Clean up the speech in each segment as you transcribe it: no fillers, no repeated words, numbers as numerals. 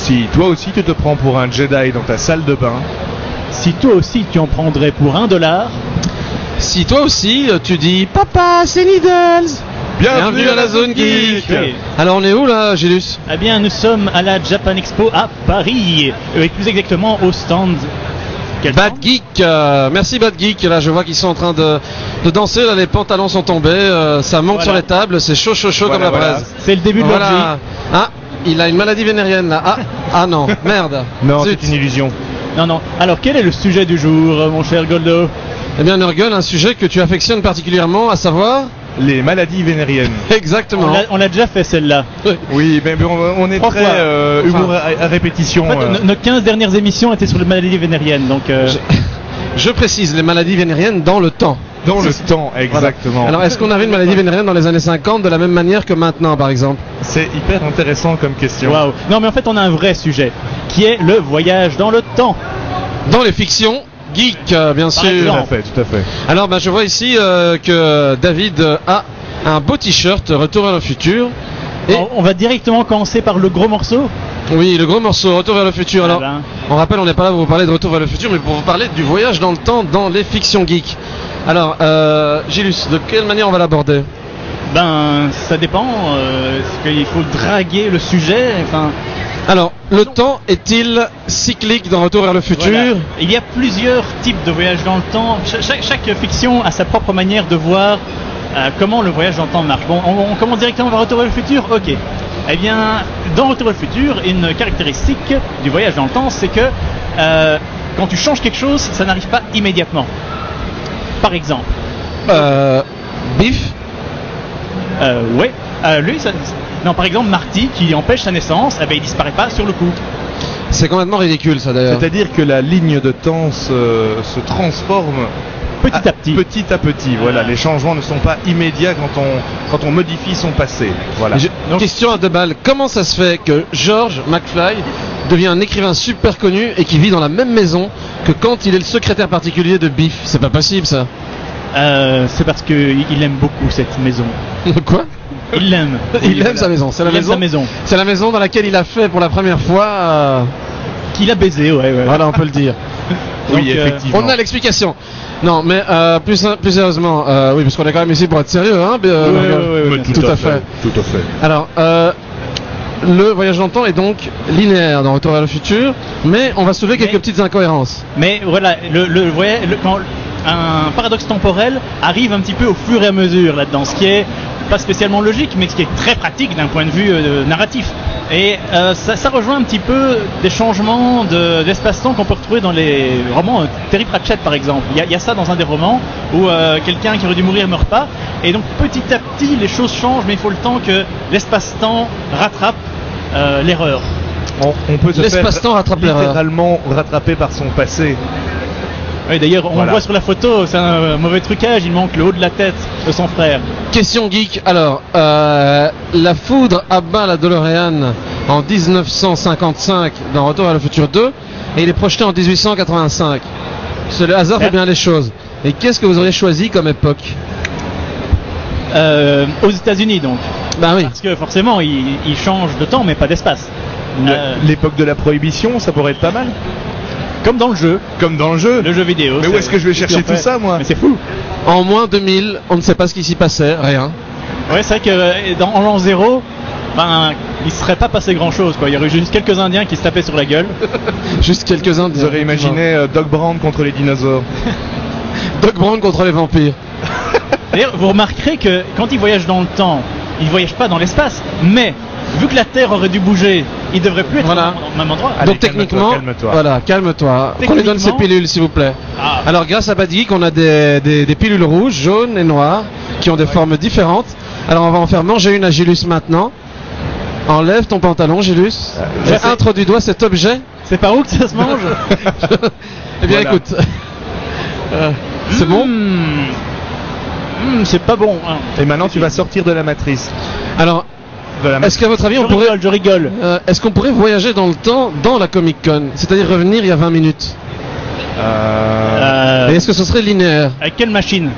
Si toi aussi tu te prends pour un Jedi dans ta salle de bain, Si toi aussi tu en prendrais pour $1, Si toi aussi tu dis papa c'est Needles, bienvenue à la zone geek. Oui. Alors on est où là, Gilus? Eh bien, nous sommes à la Japan Expo à Paris, et plus exactement au stand. Quel Bad stand Geek, merci Bad Geek. Là, je vois qu'ils sont en train de danser. Là, les pantalons sont tombés, ça monte Voilà. sur les tables. C'est chaud, chaud, chaud Voilà, comme la voilà. braise. C'est le début de l'orgie. Voilà. Ah, il a une maladie vénérienne là. Ah non, merde. Non, Zut. c'est une illusion. Non, non. Alors, quel est le sujet du jour, mon cher Goldo? Eh bien, Nurgle, un sujet que tu affectionnes particulièrement, à savoir. Les maladies vénériennes. Exactement. On l'a déjà fait celle-là. Oui, mais on est Trois très fois. humour à répétition. En fait, nos 15 dernières émissions étaient sur les maladies vénériennes, donc... Je précise, les maladies vénériennes dans le temps. Dans le temps, exactement. Alors, est-ce qu'on avait une maladie vénérienne dans les années 50 de la même manière que maintenant, par exemple? C'est hyper intéressant comme question. Waouh. Non, mais en fait, on a un vrai sujet, qui est le voyage dans le temps. Dans les fictions geek, bien sûr. exemple. Tout à fait. Alors, je vois ici que David a un beau t-shirt Retour vers le futur. Et On va directement commencer par le gros morceau. oui, le gros morceau Retour vers le futur. Alors, Ah ben. on rappelle, on n'est pas là pour vous parler de Retour vers le futur, mais pour vous parler du voyage dans le temps dans les fictions geek. Alors, Gilus, de quelle manière on va l'aborder? Ben, ça dépend. Est-ce qu'il faut draguer le sujet? Enfin, Alors, le temps est-il cyclique dans Retour vers le futur? voilà. Il y a plusieurs types de voyages dans le temps. Chaque fiction a sa propre manière de voir comment le voyage dans le temps marche. Bon, on commence directement par Retour vers le futur. Ok. Eh bien, dans Retour vers le futur, une caractéristique du voyage dans le temps, c'est que quand tu changes quelque chose, ça n'arrive pas immédiatement. Par exemple. Biff. Ouais. Lui, non, par exemple, Marty qui empêche sa naissance, eh ben, il disparaît pas sur le coup. C'est complètement ridicule, ça d'ailleurs. C'est-à-dire que la ligne de temps se transforme Petit à petit. Petit à petit, voilà. Les changements ne sont pas immédiats quand on modifie son passé. Voilà. Donc- Question à deux balles. Comment ça se fait que George McFly devient un écrivain super connu et qui vit dans la même maison que quand il est le secrétaire particulier de Biff? C'est pas possible, ça. C'est parce qu'il aime beaucoup cette maison. Quoi? Il l'aime. Il aime sa maison. C'est la Il aime maison. sa maison. C'est la maison dans laquelle il a fait pour la première fois. Qu'il a baisé, ouais. Voilà, on peut le dire. Oui, Donc, effectivement. On a l'explication. Non, mais plus sérieusement, oui, parce qu'on est quand même ici pour être sérieux, hein. ouais, Mais bien tout à fait. Tout à fait. Alors, le voyage dans le temps est donc linéaire dans Retour vers le futur, mais on va soulever quelques Mais- petites incohérences. Mais voilà, quand un paradoxe temporel arrive un petit peu au fur et à mesure là-dedans, ce qui est pas spécialement logique, mais ce qui est très pratique d'un point de vue narratif. Et ça rejoint un petit peu des changements d'espace-temps qu'on peut retrouver dans les romans Terry Pratchett par exemple. Il y a ça dans un des romans où quelqu'un qui aurait dû mourir meurt pas, et donc petit à petit les choses changent, mais il faut le temps que l'espace-temps rattrape l'erreur. On peut se L'espace-temps faire rattrape l'erreur. littéralement rattrapé par son passé. Oui, d'ailleurs, on Voilà. voit sur la photo, c'est un mauvais trucage, il manque le haut de la tête de son frère. Question geek, alors, la foudre abat la DeLorean en 1955 dans Retour vers le futur 2 et il est projeté en 1885. Le hasard fait bien les choses. Et qu'est-ce que vous auriez choisi comme époque? Aux États-Unis donc. Bah oui. Parce que forcément, il change de temps, mais pas d'espace. L'époque de la prohibition, ça pourrait être pas mal. Comme dans le jeu, Comme dans le jeu. le jeu vidéo. Mais où est-ce que je vais chercher tout ça, moi? Mais c'est fou. En moins 2000, on ne sait pas ce qui s'y passait, rien. Ouais, c'est vrai que en l'an 0, ben, il serait pas passé grand-chose, quoi. Il y aurait juste quelques Indiens qui se tapaient sur la gueule. Juste quelques-uns. Vous aurez imaginé Doc Brown contre les dinosaures. Doc Brown contre les vampires. D'ailleurs, vous remarquerez que quand il voyage dans le temps, il voyage pas dans l'espace, mais vu que la Terre aurait dû bouger, il devrait plus être Voilà. au même endroit. Allez, Donc techniquement, calme-toi. voilà, calme-toi. Prenez donne ces Techniquement- pilules s'il vous plaît. Ah. Alors grâce à Bad Geek, on a des pilules rouges, jaunes et noires qui ont des formes différentes. Alors on va en faire manger une à Gilus maintenant. Enlève ton pantalon, Gilus. je Et sais. entre du doigt cet objet. C'est par où que ça se mange? Eh bien Voilà. écoute, c'est bon. C'est pas bon. Hein. Et maintenant, tu vas sortir de la matrice. Alors, De la est-ce qu'à votre avis, on pourrait, Je rigole. est-ce qu'on pourrait voyager dans le temps dans la Comic Con, c'est-à-dire revenir il y a 20 minutes? Et est-ce que ce serait linéaire? Avec quelle machine?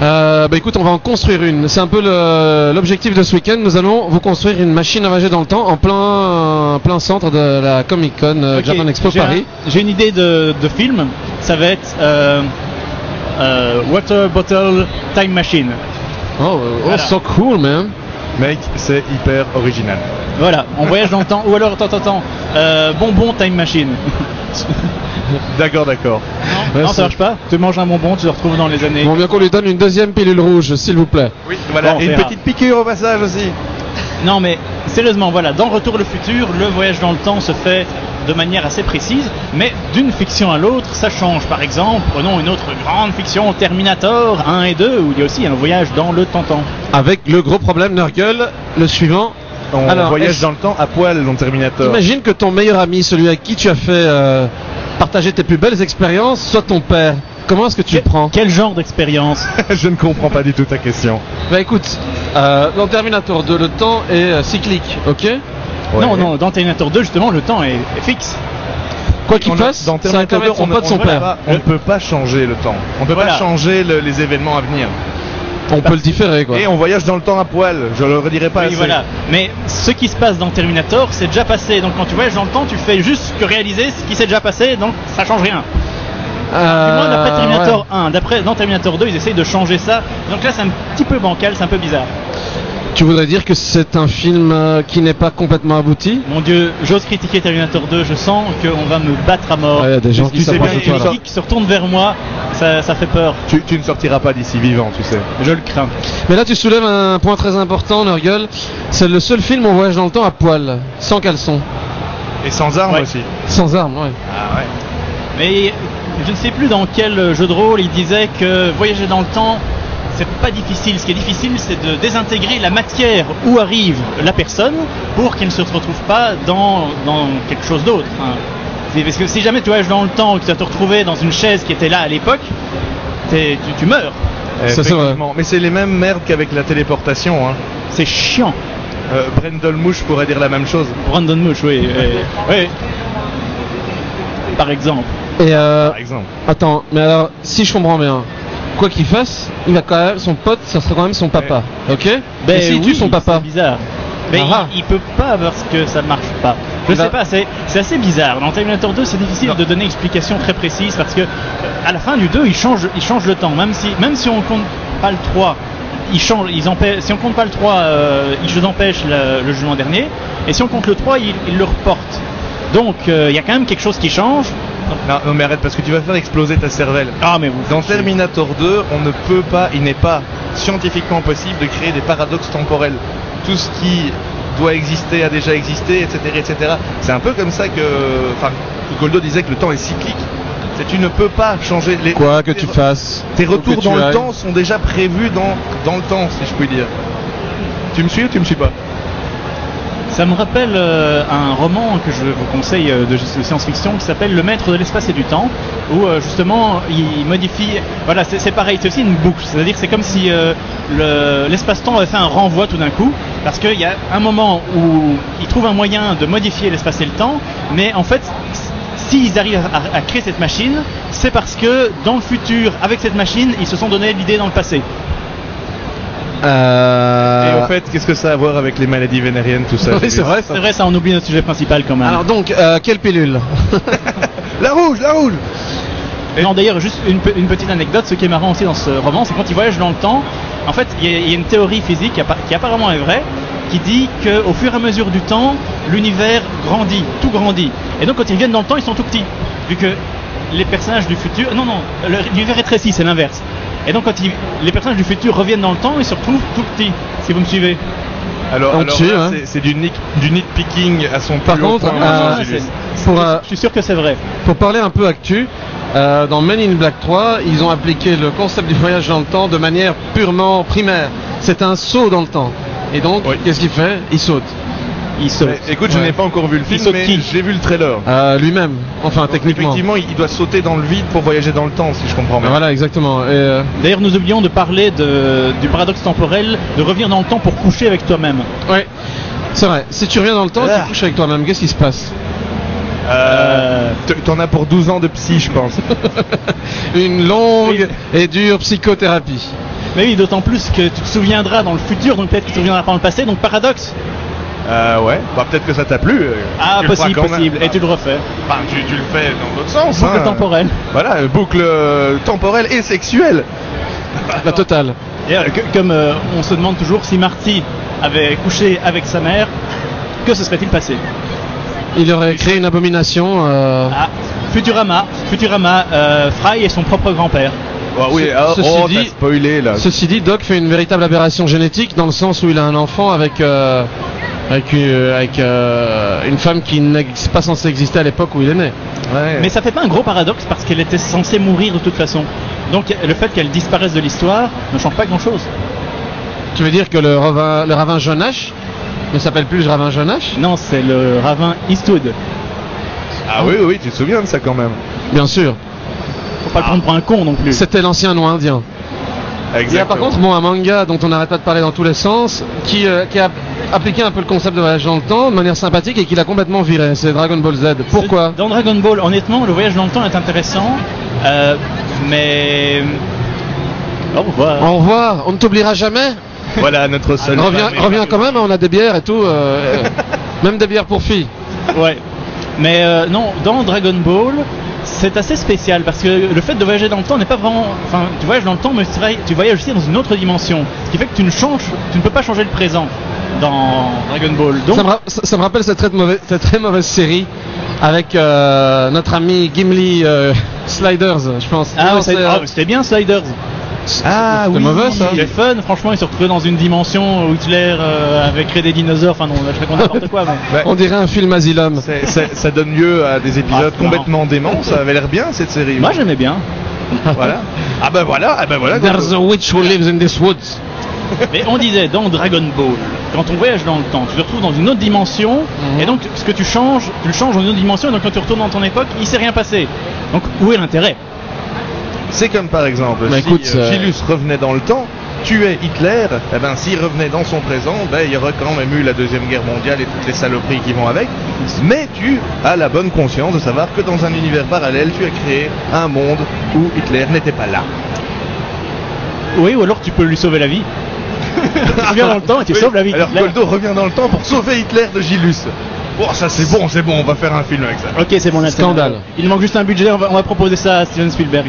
Écoute, on va en construire une. C'est un peu l'objectif de ce week-end. Nous allons vous construire une machine à voyager dans le temps en plein centre de la Comic Con Ok, Japan Expo Paris. J'ai une idée de film. Ça va être Water Bottle Time Machine. Oh, Voilà. so cool, man. Mec, c'est hyper original. Voilà, on voyage dans le temps. Ou alors, attends, bonbon Time Machine. D'accord. Ouais, Non, c'est- ça marche pas. Tu manges un bonbon, tu te retrouves dans les années. Bon, bien qu'on lui donne une deuxième pilule rouge, s'il vous plaît. Oui, voilà. Bon, on Et une verra. petite piqûre au passage aussi. Non, mais sérieusement, voilà, dans Retour le futur, le voyage dans le temps se fait de manière assez précise, mais d'une fiction à l'autre, ça change. Par exemple, prenons une autre grande fiction, Terminator 1 et 2, où il y a aussi un voyage dans le temps-temps. Avec le gros problème, Nurgle, le suivant. On Alors, voyage est-ce- dans le temps à poil dans Terminator. Imagine que ton meilleur ami, celui avec qui tu as fait partager tes plus belles expériences, soit ton père. Comment est-ce que tu le prends? Quel genre d'expérience? Je ne comprends pas du tout ta question. Bah écoute, dans Terminator 2, le temps est cyclique, ok? Ouais. Non, dans Terminator 2, justement, le temps est fixe. Quoi qu'il On a- fasse, dans c'est Terminator 2, incarné son pote, son père. On ne peut pas changer le temps. On ne peut Voilà. pas changer les événements à venir. On peut le différer, quoi. Et on voyage dans le temps à poil. Je le redirai pas Oui, assez. voilà. Mais ce qui se passe dans Terminator, c'est déjà passé. Donc quand tu voyages dans le temps, tu fais juste que réaliser ce qui s'est déjà passé, donc ça change rien. Du moins d'après Terminator 1, dans Terminator 2, ils essayent de changer ça. Donc là, c'est un petit peu bancal, c'est un peu bizarre. Tu voudrais dire que c'est un film qui n'est pas complètement abouti? Mon Dieu, j'ose critiquer Terminator 2, je sens qu'on va me battre à mort. Ouais, y a des gens Tu qui sais s'approchent bien, de toi, il là. sort- Qui se retourne vers moi, ça fait peur. Tu ne sortiras pas d'ici vivant, tu sais. Je le crains. Mais là, tu soulèves un point très important, Nurgle. C'est le seul film où on voyage dans le temps à poil, sans caleçon, Et sans armes Ouais. aussi. sans armes, ouais. Ah ouais. Mais je ne sais plus dans quel jeu de rôle il disait que voyager dans le temps, c'est pas difficile. Ce qui est difficile, c'est de désintégrer la matière où arrive la personne pour qu'elle ne se retrouve pas dans quelque chose d'autre. Hein. Parce que si jamais tu voyages dans le temps et que tu vas te retrouver dans une chaise qui était là à l'époque, tu meurs. Ça, c'est vrai. Effectivement. Mais c'est les mêmes merdes qu'avec la téléportation. Hein. C'est chiant. Brendel Mouche pourrait dire la même chose. Brandon Mouche, oui. Oui. Par exemple. Et Par exemple. attends, mais alors, si je comprends bien, quoi qu'il fasse, il a quand même son pote, ça sera quand même son papa, ok? Et s'il tue son papa, C'est bizarre. Mais Ah. il peut pas parce que ça marche pas. Je Il va- sais pas, c'est assez bizarre. Dans Terminator 2, c'est difficile de donner une explication très précise parce que à la fin du 2, il change le temps. Même si on compte pas le 3, si on compte pas le 3, ils empêchent le jugement dernier. Et si on compte le 3, ils le reportent. Donc il y a quand même quelque chose qui change. Non mais arrête parce que tu vas faire exploser ta cervelle. Ah mais vous. Dans Terminator 2, on ne peut pas, il n'est pas scientifiquement possible de créer des paradoxes temporels. Tout ce qui doit exister a déjà existé, etc., etc. C'est un peu comme ça que, enfin, Goldo disait que le temps est cyclique. Tu ne peux pas changer les. quoi que tu fasses, Tes ou retours que tu dans le ailles. temps sont déjà prévus dans le temps, si je puis dire. Tu me suis ou tu me suis pas? Ça me rappelle un roman que je vous conseille de science-fiction qui s'appelle Le Maître de l'espace et du temps, où justement il modifie. Voilà, c'est pareil, c'est aussi une boucle. C'est-à-dire c'est comme si l'espace-temps avait fait un renvoi tout d'un coup, parce qu'il y a un moment où il trouve un moyen de modifier l'espace et le temps, mais en fait. S'ils arrivent à créer cette machine, c'est parce que dans le futur, avec cette machine, ils se sont donné l'idée dans le passé. Et en fait, qu'est-ce que ça a à voir avec les maladies vénériennes, tout ça? Oui, c'est vrai, ça. C'est vrai, ça on oublie notre sujet principal quand même. Alors donc, quelle pilule? La rouge, la rouge. Non, d'ailleurs, juste une petite anecdote, ce qui est marrant aussi dans ce roman, c'est quand il voyage dans le temps, en fait, il y a une théorie physique qui apparemment est vraie, qui dit qu'au fur et à mesure du temps, l'univers grandit, tout grandit. Et donc quand ils viennent dans le temps, ils sont tout petits, vu que les personnages du futur... Non, l'univers rétrécit, c'est l'inverse. Et donc quand les personnages du futur reviennent dans le temps, ils se retrouvent tout petits, si vous me suivez. Alors On là, tue, hein. c'est du nitpicking à son Par plus haut contre, point, Ah, Julius. je suis sûr que c'est vrai. Pour parler un peu actu, dans Men in Black 3, ils ont appliqué le concept du voyage dans le temps de manière purement primaire. C'est un saut dans le temps. Et donc, Oui. qu'est-ce qu'il fait? Il saute. Il saute. Mais, écoute, je Ouais. n'ai pas encore vu le film, saute mais qui j'ai vu le trailer. Lui-même, enfin Donc, techniquement. effectivement, il doit sauter dans le vide pour voyager dans le temps, si je comprends bien. Voilà, exactement. Et, D'ailleurs, nous oublions de parler du paradoxe temporel, de revenir dans le temps pour coucher avec toi-même. ouais, c'est vrai. Si tu reviens dans le temps, Ah. tu couches avec toi-même. Qu'est-ce qui se passe? T'en as pour 12 ans de psy, je pense. Une longue Oui. et dure psychothérapie. Mais oui, d'autant plus que tu te souviendras dans le futur, donc peut-être que tu te souviendras pas dans le passé, donc paradoxe. Ouais, bah peut-être que ça t'a plu. Ah, tu le feras possible, quand même. possible. Et tu le refais. Enfin, tu le fais dans l'autre sens. Boucle temporelle. Voilà, boucle temporelle et sexuelle. La totale. Et, comme on se demande toujours si Marty avait couché avec sa mère, que se serait-il passé? Il aurait créé une abomination. Ah, Futurama, Fry est son propre grand-père. Oui, Ceci t'as dit- spoilé là. Ceci dit, Doc fait une véritable aberration génétique dans le sens où il a un enfant avec une femme qui n'est pas censée exister à l'époque où il est né. Ouais. Mais ça fait pas un gros paradoxe parce qu'elle était censée mourir de toute façon. Donc le fait qu'elle disparaisse de l'histoire ne change pas grand-chose. Tu veux dire que le ravin Jonash ne s'appelle plus le ravin Jonash? Non, c'est le ravin Eastwood. Ah oui, tu te souviens de ça quand même. Bien sûr. Faut pas le prendre pour un con non plus. C'était l'ancien nom indien. Il y a par contre un manga dont on n'arrête pas de parler dans tous les sens qui a appliqué un peu le concept de voyage dans le temps de manière sympathique et qui l'a complètement viré. C'est Dragon Ball Z. Pourquoi? Dans Dragon Ball, honnêtement, le voyage dans le temps est intéressant, mais au revoir. Au revoir, on ne t'oubliera jamais. Voilà notre seul. Reviens quand même, on a des bières et tout. Même des bières pour filles. Ouais. Mais non, dans Dragon Ball, c'est assez spécial parce que le fait de voyager dans le temps n'est pas vraiment. Enfin, tu voyages dans le temps, mais tu voyages aussi dans une autre dimension. Ce qui fait que tu ne peux pas changer le présent dans Dragon Ball. Donc, Ça me rappelle cette très mauvaise série avec notre ami Gimli Sliders, je pense. ah, Non, c'était bien Sliders. Ah c'était oui, mauvais ça. C'était fun, franchement, ils se retrouvaient dans une dimension où Hitler avait créé des dinosaures. Enfin, non, là, je raconte n'importe quoi. Mais... Ouais. On dirait un film Asylum. Ça donne lieu à des épisodes Ah, complètement déments. Ça avait l'air bien cette série. Moi, j'aimais bien. Voilà. Ah ben voilà. There's a witch who lives in this woods. Mais on disait dans Dragon Ball, quand on voyage dans le temps, tu te retrouves dans une autre dimension, et donc ce que tu changes, tu le changes dans une autre dimension, et donc quand tu retournes dans ton époque, il s'est rien passé. Donc où est l'intérêt? C'est comme par exemple, Bah, si écoute, Gilus revenait dans le temps, tuait Hitler, eh ben s'il revenait dans son présent, ben il y aurait quand même eu la Deuxième Guerre mondiale et toutes les saloperies qui vont avec. Mais tu as la bonne conscience de savoir que dans un univers parallèle, tu as créé un monde où Hitler n'était pas là. Oui, ou alors tu peux lui sauver la vie. Tu reviens dans le temps et tu Oui, sauves la vie. Alors d'Hitler. Goldo revient dans le temps pour sauver Hitler de Gilus. Oh, ça c'est bon, on va faire un film avec ça. Ok, c'est bon, là, c'est Scandale. bon. Il manque juste un budget, on va proposer ça à Steven Spielberg.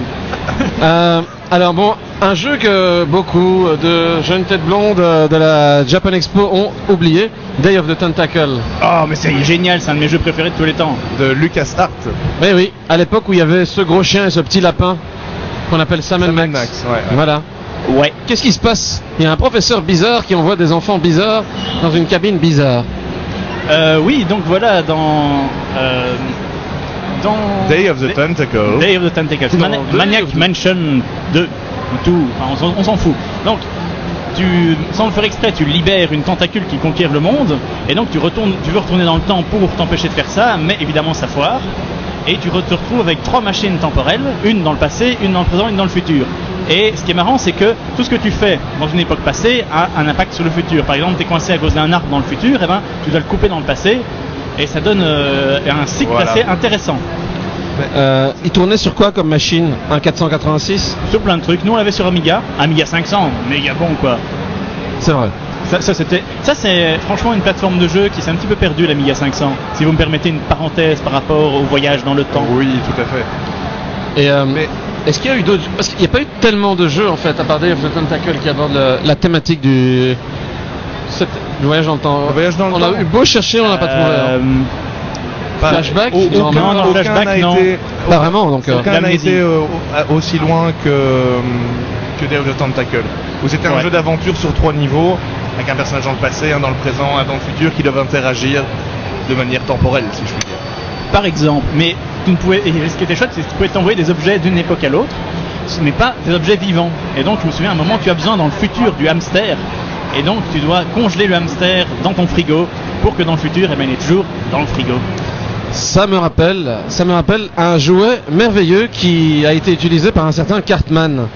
Alors bon, un jeu que beaucoup de jeunes têtes blondes de la Japan Expo ont oublié, Day of the Tentacle. Oh, mais c'est génial, c'est un de mes jeux préférés de tous les temps. De LucasArts. Oui, à l'époque où il y avait ce gros chien et ce petit lapin qu'on appelle Sam and Max. Ouais. Voilà. Ouais. Qu'est-ce qui se passe? Il y a un professeur bizarre qui envoie des enfants bizarres dans une cabine bizarre. Oui, donc voilà, dans Day of the Tentacle. Day of the Tentacles. Non, Day Maniac of the- Mansion 2. Tout. Enfin, on s'en fout. Donc, sans le faire exprès, tu libères une tentacule qui conquiert le monde. Et donc, tu veux retourner dans le temps pour t'empêcher de faire ça. Mais évidemment, ça foire. Et tu te retrouves avec 3 machines temporelles. Une dans le passé, une dans le présent, une dans le futur. Et ce qui est marrant, c'est que tout ce que tu fais dans une époque passée a un impact sur le futur. Par exemple, tu es coincé à cause d'un arbre dans le futur, et ben, tu dois le couper dans le passé. Et ça donne un cycle Voilà. assez intéressant. Il tournait sur quoi comme machine? Un 486? Sur plein de trucs. Nous on l'avait sur Amiga 500, méga bon quoi. C'est vrai. Ça c'est franchement une plateforme de jeu qui s'est un petit peu perdue, l'Amiga 500. Si vous me permettez une parenthèse par rapport au voyage dans le temps. Oui, tout à fait. Et Mais est-ce qu'il y a eu d'autres? Parce qu'il n'y a pas eu tellement de jeux en fait, à part Day of the Tentacle qui aborde la thématique du voyage dans le temps. Le voyage dans le on temps. a eu beau chercher, on n'a pas trouvé. Pas- Flashback Aucun Non, non, aucun flashback, n'a non. été- Pas vraiment, donc. Aucun n'a l'amnésie. été aussi loin que Day of the Tentacle. Où c'était un Ouais. jeu d'aventure sur 3 niveaux, avec un personnage dans le passé, un dans le présent, un dans le futur, qui doivent interagir de manière temporelle, si je puis dire. Par exemple, mais tu ne pouvais, et ce qui était chouette, c'est que tu pouvais t'envoyer des objets d'une époque à l'autre, mais pas des objets vivants. Et donc je me souviens à un moment tu as besoin dans le futur du hamster, et donc tu dois congeler le hamster dans ton frigo pour que dans le futur, eh ben, il est toujours dans le frigo. Ça me rappelle un jouet merveilleux qui a été utilisé par un certain Cartman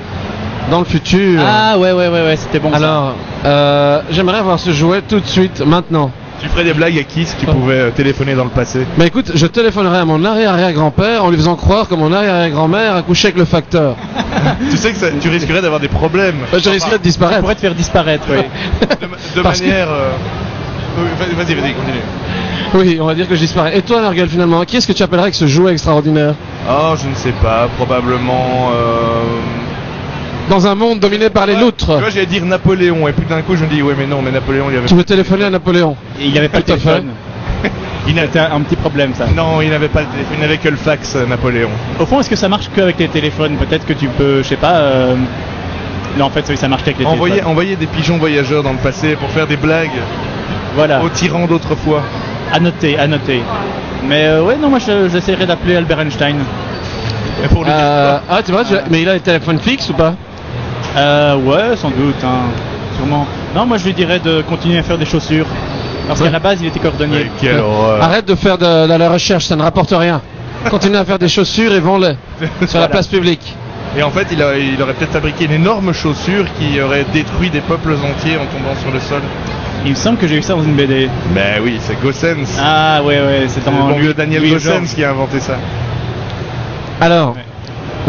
dans le futur. Ah ouais, c'était bon. ça. Alors, j'aimerais avoir ce jouet tout de suite, maintenant. Tu ferais des blagues à qui si tu pouvais téléphoner dans le passé? Mais écoute, je téléphonerai à mon arrière-arrière-grand-père en lui faisant croire que mon arrière-arrière-grand-mère a couché avec le facteur. Tu sais que tu risquerais d'avoir des problèmes. Je risquerais de Ça disparaître. pourrait te faire disparaître, oui. De Parce que- manière. Vas-y, continue. Oui, on va dire que je disparais. Et toi, Nurgle, finalement, qui est-ce que tu appellerais avec ce jouet extraordinaire? Oh, je ne sais pas, probablement. Dans un monde dominé par les Tu loutres, vois, j'allais dire Napoléon, et puis d'un coup, je me dis, ouais, mais non, mais Napoléon, il avait. tu veux téléphoner à Napoléon. Et il n'y avait pas de Tout à fait. téléphone. C'était un petit problème, ça. Non, il n'avait pas le téléphone, il n'avait que le fax, Napoléon. Au fond, est-ce que ça marche qu'avec les téléphones? Peut-être que tu peux, je sais pas. Non, en fait, oui, ça marche qu'avec les téléphones. Envoyer des pigeons voyageurs dans le passé pour faire des blagues Voilà. aux tyrans d'autrefois. À noter, à noter. Mais ouais, non, moi j'essaierai d'appeler Albert Einstein. Et pour lui dire quoi Tu vois, mais il a des téléphones fixes ou pas? Ouais, sans doute, hein, sûrement. Non, moi je lui dirais de continuer à faire des chaussures. Parce qu'à la base, il était cordonnier. Mais quelle horreur. Arrête de faire de la recherche, ça ne rapporte rien. Continue à faire des chaussures et vends-les sur la place publique. Et en fait, il aurait peut-être fabriqué une énorme chaussure qui aurait détruit des peuples entiers en tombant sur le sol. Il me semble que j'ai vu ça dans une BD. Mais oui, c'est Gossens. Ah ouais, c'est C'est le dans bon vieux Daniel Louis Gossens Georges. qui a inventé ça. Alors, Ouais.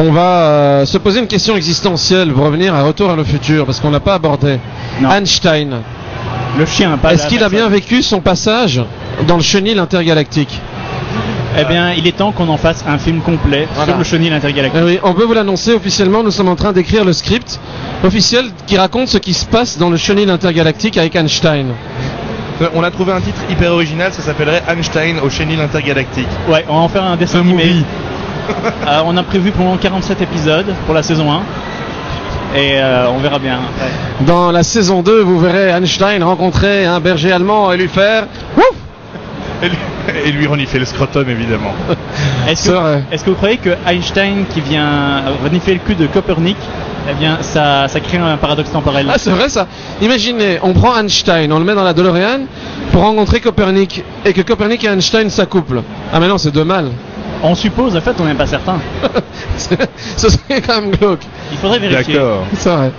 on va se poser une question existentielle pour revenir à Retour vers le futur, parce qu'on n'a pas abordé. Non. Einstein, Le chien, pas est-ce la qu'il a bien personne. vécu son passage dans le chenil intergalactique? Eh bien, il est temps qu'on en fasse un film complet Voilà. sur le chenil intergalactique. Oui, on peut vous l'annoncer officiellement, nous sommes en train d'écrire le script officiel qui raconte ce qui se passe dans le chenil intergalactique avec Einstein. On a trouvé un titre hyper original, ça s'appellerait Einstein au chenil intergalactique. Ouais, on va en faire un dessin The animé. movie. On a prévu pour 47 épisodes pour la saison 1. Et on verra bien. Ouais. Dans la saison 2, vous verrez Einstein rencontrer un berger allemand et lui faire Ouf. Et lui renifler le scrotum, évidemment. Est-ce C'est vrai. que vous croyez que Einstein qui vient renifler le cul de Copernic, eh bien, ça crée un paradoxe temporel? Ah, c'est vrai ça. Imaginez, on prend Einstein, on le met dans la DeLorean pour rencontrer Copernic et que Copernic et Einstein s'accouplent. Ah, mais non, c'est deux mâles. On suppose, en fait, on n'est pas certain. Ce serait quand même glauque. Il faudrait vérifier. D'accord. C'est vrai.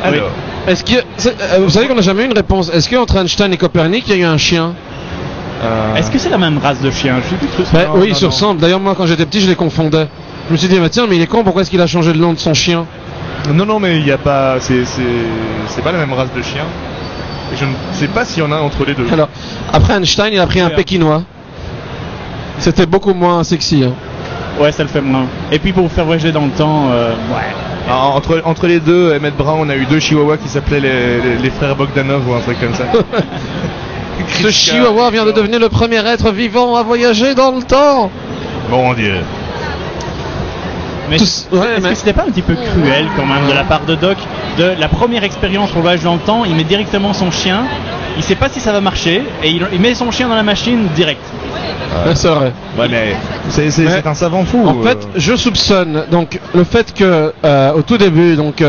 Alors, Est-ce que vous savez qu'on n'a jamais eu une réponse? Est-ce qu'entre Einstein et Copernic, il y a eu un chien? Est-ce que c'est la même race de chien? Je sais plus trop. Ben, Non, oui, non, ils se non. ressemblent. D'ailleurs, moi, quand j'étais petit, je les confondais. Je me suis dit, bah, tiens, mais il est con, pourquoi est-ce qu'il a changé le nom de son chien? non, mais il n'y a pas. C'est pas la même race de chien. Et je ne sais pas s'il y en a entre les deux. Alors, après Einstein, il a pris un Ouais. pékinois. C'était beaucoup moins sexy. Hein. Ouais, ça le fait moins. Et puis pour vous faire voyager dans le temps, ouais. Alors, entre les deux, Emmett Brown, on a eu deux chihuahuas qui s'appelaient les frères Bogdanov ou un truc comme ça. Ce chihuahua vient de devenir le premier être vivant à voyager dans le temps. Bon Dieu. Mais Tous- ouais, est-ce mais- que c'était pas un petit peu cruel quand même de la part de Doc, de la première expérience pour le voyage dans le temps, il met directement son chien, il sait pas si ça va marcher et il met son chien dans la machine direct. Ouais, c'est vrai. Ouais, mais c'est Ouais. un savant fou. En fait, je soupçonne donc le fait que au tout début, donc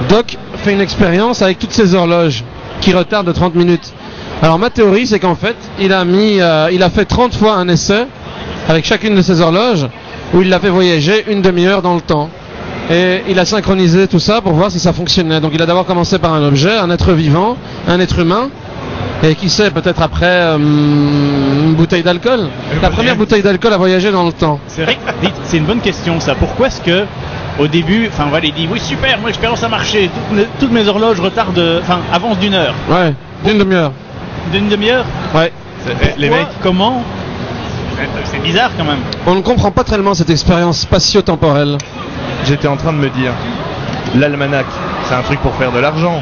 Doc fait une expérience avec toutes ces horloges qui retardent de 30 minutes. Alors ma théorie, c'est qu'en fait, il a fait 30 fois un essai avec chacune de ces horloges où il l'a fait voyager une demi-heure dans le temps. Et il a synchronisé tout ça pour voir si ça fonctionnait. Donc il a d'abord commencé par un objet, un être vivant, un être humain. Et qui sait, peut-être après une bouteille d'alcool. La première bouteille d'alcool a voyagé dans le temps. C'est vrai, dites, c'est une bonne question ça. Pourquoi est-ce que au début, enfin voilà, il dit oui super, mon expérience a marché, toutes mes horloges retardent, enfin avancent d'une heure, Ouais, d'une demi-heure. d'une demi-heure. Ouais. les Pourquoi, mecs, comment? C'est bizarre quand même. On ne comprend pas tellement cette expérience spatio-temporelle. j'étais en train de me dire, l'almanach, c'est un truc pour faire de l'argent.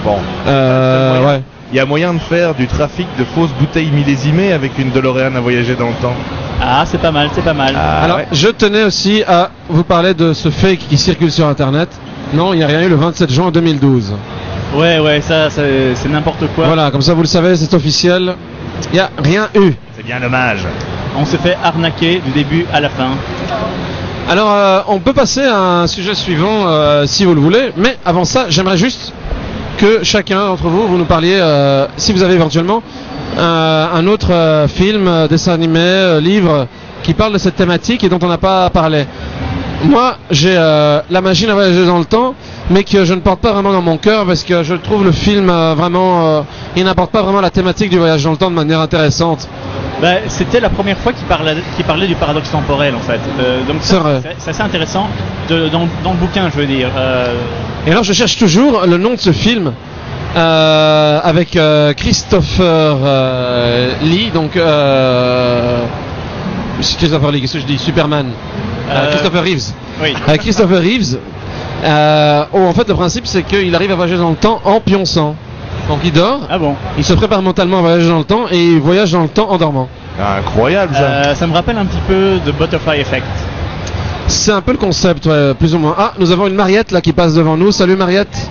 Bon, Ouais. il y a moyen de faire du trafic de fausses bouteilles millésimées avec une DeLorean à voyager dans le temps. Ah c'est pas mal, c'est pas mal. Alors, ouais. je tenais aussi à vous parler de ce fake qui circule sur Internet. Non, il n'y a rien eu le 27 juin 2012. Ouais, ça c'est n'importe quoi. Voilà, comme ça vous le savez, c'est officiel. Il n'y a rien eu. C'est bien dommage. On se fait arnaquer du début à la fin. Alors, on peut passer à un sujet suivant si vous le voulez. Mais avant ça, j'aimerais juste que chacun d'entre vous, vous nous parliez, si vous avez éventuellement, un autre film, dessin animé, livre qui parle de cette thématique et dont on n'a pas parlé. moi, j'ai la machine à voyager dans le temps, mais que je ne porte pas vraiment dans mon cœur parce que je trouve le film il n'apporte pas vraiment la thématique du voyage dans le temps de manière intéressante. Bah, c'était la première fois qu'il parlait du paradoxe temporel en fait. Donc C'est vrai. c'est assez intéressant dans le bouquin, je veux dire. Et alors, je cherche toujours le nom de ce film. Avec Christopher Lee, donc Christopher Lee, qu'est-ce que je dis, Superman, Christopher Reeves. Oui. Christopher Reeves, où en fait le principe c'est qu'il arrive à voyager dans le temps en pionçant. Donc il dort, Ah bon. il se prépare mentalement à voyager dans le temps et il voyage dans le temps en dormant. Incroyable ça. Ça me rappelle un petit peu de Butterfly Effect. C'est un peu le concept, ouais, plus ou moins. Ah, nous avons une Mariette là qui passe devant nous. Salut Mariette.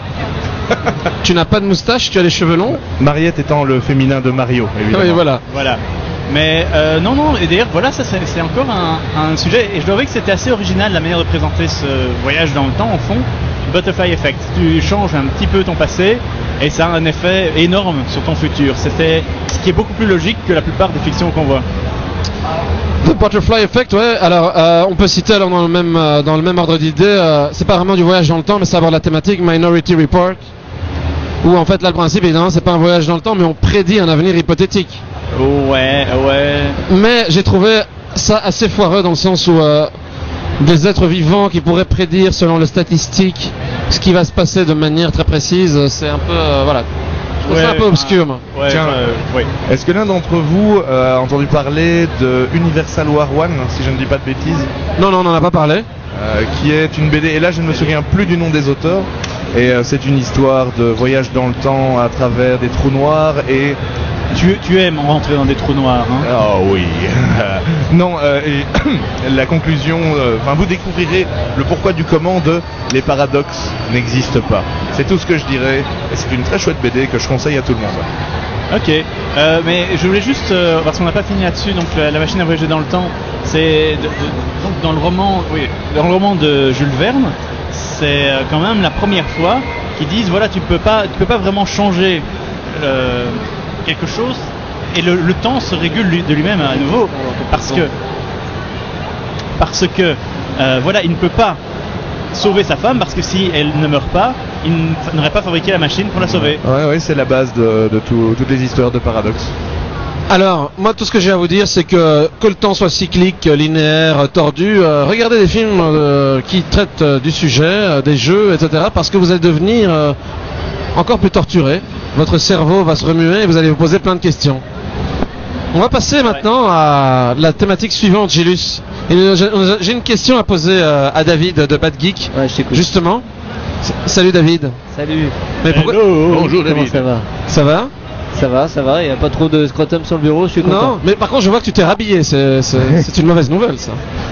Tu n'as pas de moustache, tu as les cheveux longs. Mariette étant le féminin de Mario, évidemment. Oui, voilà. Voilà. Mais non, et d'ailleurs, voilà, ça c'est encore un sujet. Et je dois avouer que c'était assez original la manière de présenter ce voyage dans le temps, en fond. Butterfly Effect. Tu changes un petit peu ton passé et ça a un effet énorme sur ton futur. C'était ce qui est beaucoup plus logique que la plupart des fictions qu'on voit. The Butterfly Effect, ouais. Alors, on peut citer alors dans le même ordre d'idée. C'est pas vraiment du voyage dans le temps, mais c'est avoir la thématique Minority Report. Où en fait là le principe évidemment c'est pas un voyage dans le temps, mais on prédit un avenir hypothétique. Ouais. Mais j'ai trouvé ça assez foireux dans le sens où des êtres vivants qui pourraient prédire selon les statistiques ce qui va se passer de manière très précise, c'est un peu voilà. Je trouve ça un peu obscur. Moi. Ouais, Tiens, oui. Est-ce que l'un d'entre vous a entendu parler de Universal War One, si je ne dis pas de bêtises, Non, on n'en a pas parlé. qui est une BD, et là je ne me souviens plus du nom des auteurs, et c'est une histoire de voyage dans le temps à travers des trous noirs et... Tu aimes rentrer dans des trous noirs, hein. Ah oui. Non, et la conclusion, vous découvrirez le pourquoi du comment de les paradoxes n'existent pas. C'est tout ce que je dirais, et c'est une très chouette BD que je conseille à tout le monde. Ok, mais je voulais juste, parce qu'on n'a pas fini là-dessus, donc la machine à voyager dans le temps, c'est donc dans le roman de Jules Verne, c'est quand même la première fois qu'ils disent voilà, tu peux pas vraiment changer quelque chose et le temps se régule de lui-même à nouveau parce que voilà, il ne peut pas sauver sa femme parce que si elle ne meurt pas, il n'aurait pas fabriqué la machine pour la sauver. Ouais, c'est la base de toutes les histoires de paradoxes. Alors, moi, tout ce que j'ai à vous dire, c'est que le temps soit cyclique, linéaire, tordu, regardez des films qui traitent du sujet, des jeux, etc., parce que vous allez devenir encore plus torturé. Votre cerveau va se remuer et vous allez vous poser plein de questions. On va passer maintenant à la thématique suivante, Gilus. J'ai une question à poser à David de Bad Geek. Ouais, je t'écoute. Justement. Salut David. Salut. Mais pourquoi... Bonjour Comment David. ça va? Ça va? Ça va, il n'y a pas trop de scrotum sur le bureau, je suis content. Non, mais par contre je vois que tu t'es rhabillé, c'est une mauvaise nouvelle ça.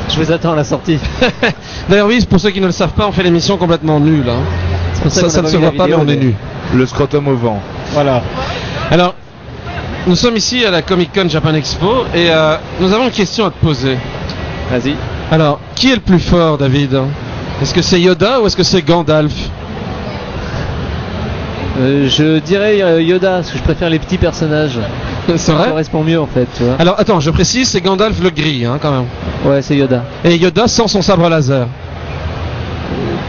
Je vous attends à la sortie. D'ailleurs oui, pour ceux qui ne le savent pas, on fait l'émission complètement nulle. Hein. C'est pour Ça qu'on a ne se mis voit la pas, mais vidéo, on est nus. Le scrotum au vent. Voilà. Alors, nous sommes ici à la Comic Con Japan Expo et nous avons une question à te poser. Vas-y. Alors, qui est le plus fort, David? Est-ce que c'est Yoda ou est-ce que c'est Gandalf? Je dirais Yoda, parce que je préfère les petits personnages. C'est Ça vrai? correspond mieux en fait, tu vois. Alors, attends, je précise, c'est Gandalf le gris, hein, quand même. Ouais, c'est Yoda. Et Yoda sans son sabre laser.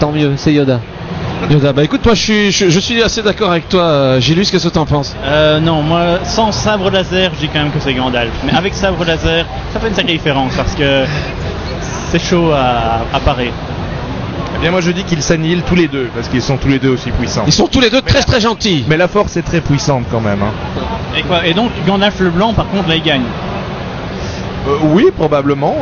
Tant mieux, c'est Yoda. Yoda, bah écoute, moi je suis assez d'accord avec toi, Gilus, qu'est-ce que t'en penses? Non, moi, sans sabre laser, je dis quand même que c'est Gandalf. Mais avec sabre laser, ça fait une sacrée différence parce que c'est chaud à parer. Eh bien moi je dis qu'ils s'annihilent tous les deux, parce qu'ils sont tous les deux aussi puissants. Ils sont tous les deux très très gentils. Mais la force est très puissante quand même. Hein. Et donc Gandalf le blanc, par contre, là, il gagne. Oui, probablement.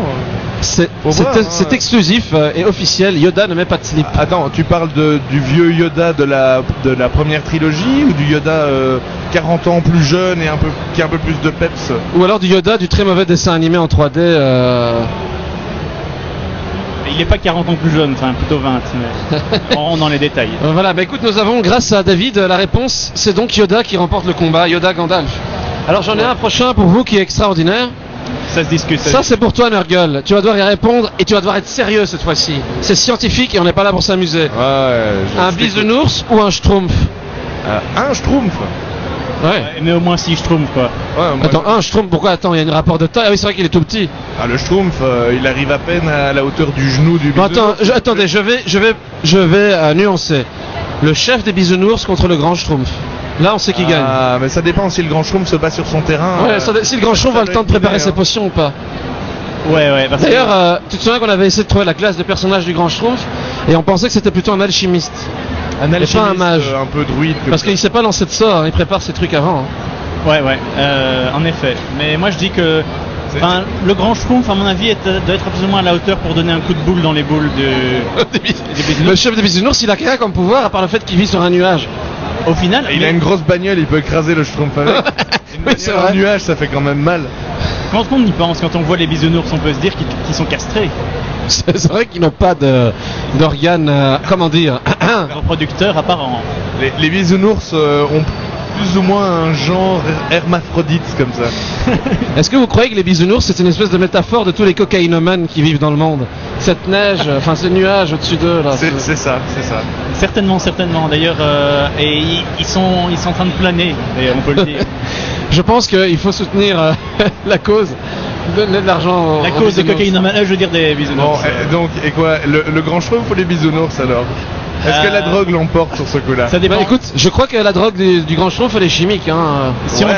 C'est Faut voir, hein. c'est exclusif et officiel, Yoda ne met pas de slip. Attends, tu parles du vieux Yoda de la première trilogie ou du Yoda 40 ans plus jeune et qui a un peu plus de peps? Ou alors du Yoda du très mauvais dessin animé en 3D. Il n'est pas 40 ans plus jeune, enfin plutôt 20, mais on rentre dans les détails. Voilà, bah écoute, nous avons, grâce à David, la réponse, c'est donc Yoda qui remporte le combat, Yoda Gandalf. Alors j'en ai un prochain pour vous qui est extraordinaire. Ça se discute. Ça c'est pour toi Nurgle, tu vas devoir y répondre et tu vas devoir être sérieux cette fois-ci. C'est scientifique et on n'est pas là pour s'amuser. Ouais. Un bisounours ou un schtroumpf? Un schtroumpf. Ouais. Mais au moins 6 Schtroumpfs quoi. Ouais, moi, Attends, un Schtroumpf, pourquoi? Attends, il y a un rapport de taille. Ah oui, c'est vrai qu'il est tout petit. le Schtroumpf, il arrive à peine à la hauteur du genou du Bon, bisounours. attendez, je vais nuancer. Le chef des bisounours contre le grand Schtroumpf. Là, on sait qui gagne. Ah, mais ça dépend si le grand Schtroumpf se bat sur son terrain. Ouais, si le grand Schtroumpf a le temps de préparer ses potions ou pas. Ouais, parce que- D'ailleurs, tu te souviens qu'on avait essayé de trouver la classe de personnage du grand Schtroumpf et on pensait que c'était plutôt un alchimiste. Un Et pas un mage. un peu druide. comme Parce ça. qu'il sait pas lancer de sort, hein, il prépare ses trucs avant. hein. Ouais, en effet. Mais moi je dis que C'est- le grand Schtroumpf, à mon avis, doit être plus ou moins à la hauteur pour donner un coup de boule dans les boules des bisounours. Le chef des bisounours, il a rien comme pouvoir à part le fait qu'il vit sur un nuage. Au final, Et il a une grosse bagnole, il peut écraser le Schtroumpf avec. Une Oui, c'est bagnole vrai. en nuage, ça fait quand même mal. quand on y pense, quand on voit les bisounours, on peut se dire qu'ils sont castrés. C'est vrai qu'ils n'ont pas d'organes, comment dire. Reproducteurs apparents. Les bisounours ont plus ou moins un genre hermaphrodite comme ça. Est-ce que vous croyez que les bisounours, c'est une espèce de métaphore de tous les cocaïnomanes qui vivent dans le monde? Cette neige, enfin ces nuages au-dessus d'eux là. C'est ça. Certainement. D'ailleurs, et ils sont en train de planer, d'ailleurs, on peut le dire. Je pense qu'il faut soutenir la cause, donner de l'argent. La aux cause des bisounours. cocaïnomanes, je veux dire des Bon, bisounours. donc, et quoi le grand Schtroumpf ou les bisounours alors? Est-ce que la drogue l'emporte sur ce coup-là? Ça dépend. Bah, écoute, je crois que la drogue du grand Schtroumpf elle est chimique. Hein. Si on- Ouais.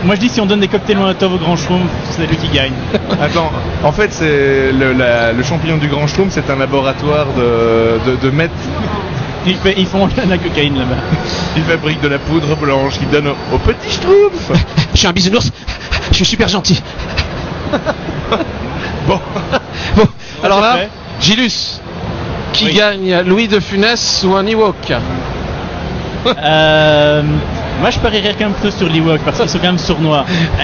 Moi je dis si on donne des cocktails Molotov au grand Schtroumpf, c'est lui qui gagne. Attends, en fait, c'est le champignon du grand Schtroumpf, c'est un laboratoire de maîtres. Ils font la cocaïne là-bas. Ils fabriquent de la poudre blanche qu'ils donnent au petit Schtroumpf. Je suis un bisounours, je suis super gentil. Bon, Bon, alors c'est là, fait. Gilus, qui Oui. gagne, Louis de Funès ou un Ewok? Moi je parierais quand même plutôt sur l'Ewok parce qu'ils sont quand même sournois.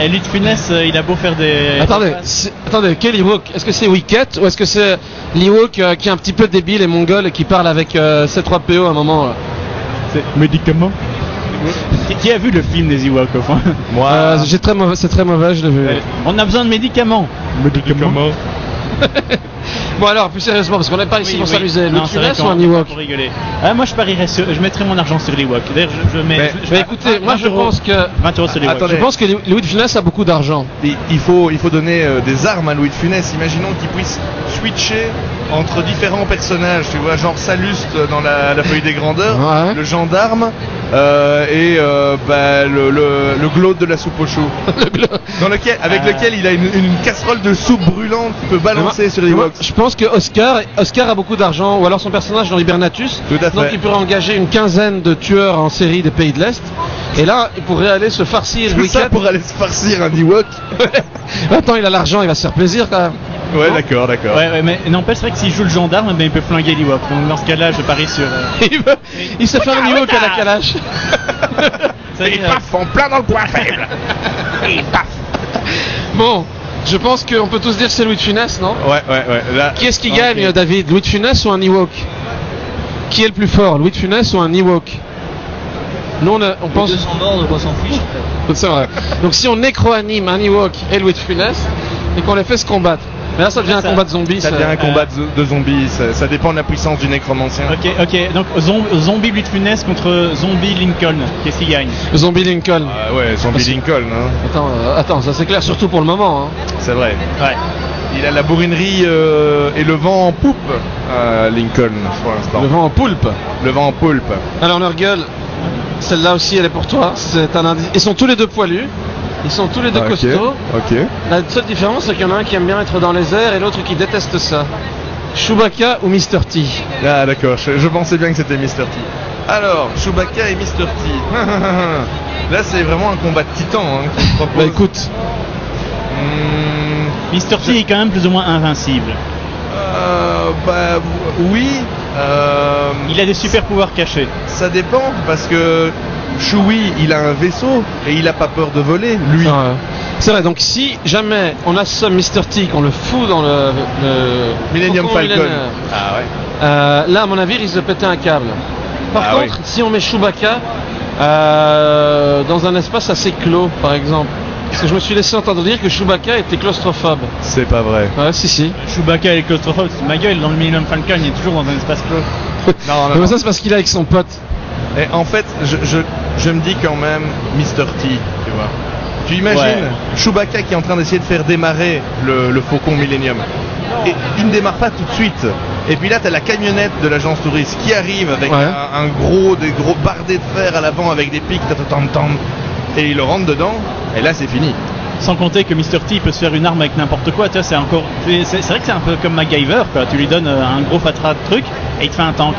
Lui de Funès, il a beau faire des. Attendez, quel Ewok? Est-ce que c'est Wicket ou est-ce que c'est l'Ewok qui est un petit peu débile et mongol et qui parle avec C3PO à un moment là? C'est médicament. Qui a vu le film des Ewoks au fond moi, C'est très mauvais, je l'ai vu. On a besoin de médicaments. comment? Bon alors, plus sérieusement, parce qu'on n'est pas ici Oui, pour oui. s'amuser. Non, Le c'est vrai Funès ou qu'on- un Ewok? pour rigoler. Je mettrais mon argent sur l'Ewok. D'ailleurs, je mets. Mais- je Bah mets écoutez, 20 moi je euros. pense que 20 euros sur l'Ewok. Attendez. je pense que Louis de Funès a beaucoup d'argent. Il faut donner des armes à Louis de Funès. Imaginons qu'il puisse switcher entre différents personnages, tu vois, genre Saluste dans la feuille des grandeurs, Ouais. le gendarme et le glaude de la soupe aux choux, avec lequel il a une casserole de soupe brûlante qu'il peut balancer sur les Moi, Ewoks. je pense que Oscar a beaucoup d'argent, ou alors son personnage dans Hibernatus. Tout à fait. Donc il pourrait engager une quinzaine de tueurs en série des pays de l'Est. Et là, il pourrait aller se farcir le Tout ça week-end. pour aller se farcir un Ewok. Attends, il a l'argent, il va se faire plaisir quand même. Ouais, d'accord. Ouais, mais n'empêche, c'est vrai que s'il joue le gendarme, ben, il peut flinguer l'Ewok. Donc dans ce cas-là, je parie sur. Il se fait un Ewok à la calache. Ça y est, Et paf, en plein dans le point faible. Et paf. Bon, je pense qu'on peut tous dire que c'est Louis de Funès, non? Ouais. Là, Qui est-ce qui Ok. gagne, David? Louis de Funès ou un Ewok? Qui est le plus fort, Louis de Funès ou un Ewok? Nous on pense. Les deux sont morts, donc on s'en fiche. C'est vrai. Donc si on nécro-anime un Ewok et Louis de Funès et qu'on les fait se combattre, mais là ça devient un Ça- combat de zombies. ça devient un combat de zombies. Ça dépend de la puissance du nécromancien. Ok. Donc zombie Louis de Funès contre zombie Lincoln. Qu'est-ce qui gagne? Zombie Lincoln. Ah ouais, zombie Lincoln, hein. Attends, ça c'est clair, surtout pour le moment. Hein. C'est vrai. Ouais. Il a la bourrinerie et le vent en poupe, Lincoln, pour l'instant. Le vent en poulpe. Le vent en poulpe. Alors Nurgle, celle-là aussi elle est pour toi. C'est un indice. Ils sont tous les deux poilus. Ils sont tous les deux Ok, costauds. ok. La seule différence c'est qu'il y en a un qui aime bien être dans les airs et l'autre qui déteste ça. Chewbacca ou Mr. T? Ah d'accord, je pensais bien que c'était Mr. T. Alors, Chewbacca et Mr. T. Là c'est vraiment un combat de titans hein, qui se propose. Bah écoute, Mr. T est quand même plus ou moins invincible. Oui. Il a des super pouvoirs cachés. Ça dépend parce que Chewie il a un vaisseau et il a pas peur de voler, lui. c'est vrai, donc si jamais on assomme Mr. T, qu'on le fout dans le Millennium cocon Falcon. millénaire, Ah ouais. là à mon avis il risque de péter un câble. Par Ah contre, oui. si on met Chewbacca dans un espace assez clos par exemple, parce que je me suis laissé entendre dire que Chewbacca était claustrophobe. C'est pas vrai. Ouais, si. Chewbacca est claustrophobe, c'est ma gueule, dans le Millennium Falcon, il est toujours dans un espace clos. Non, Mais ça c'est parce qu'il est avec son pote. Et en fait, je me dis quand même Mr. T, tu vois. Tu imagines Chewbacca qui est en train d'essayer de faire démarrer le Faucon Millennium. Et il ne démarre pas tout de suite. Et puis là, t'as la camionnette de l'agence touriste qui arrive avec des gros bardés de fer à l'avant avec des pics, et il rentre dedans. Et là, c'est fini. Sans compter que Mr. T peut se faire une arme avec n'importe quoi, tu vois, c'est vrai que c'est un peu comme MacGyver, quoi. Tu lui donnes un gros fatras de truc et il te fait un tank.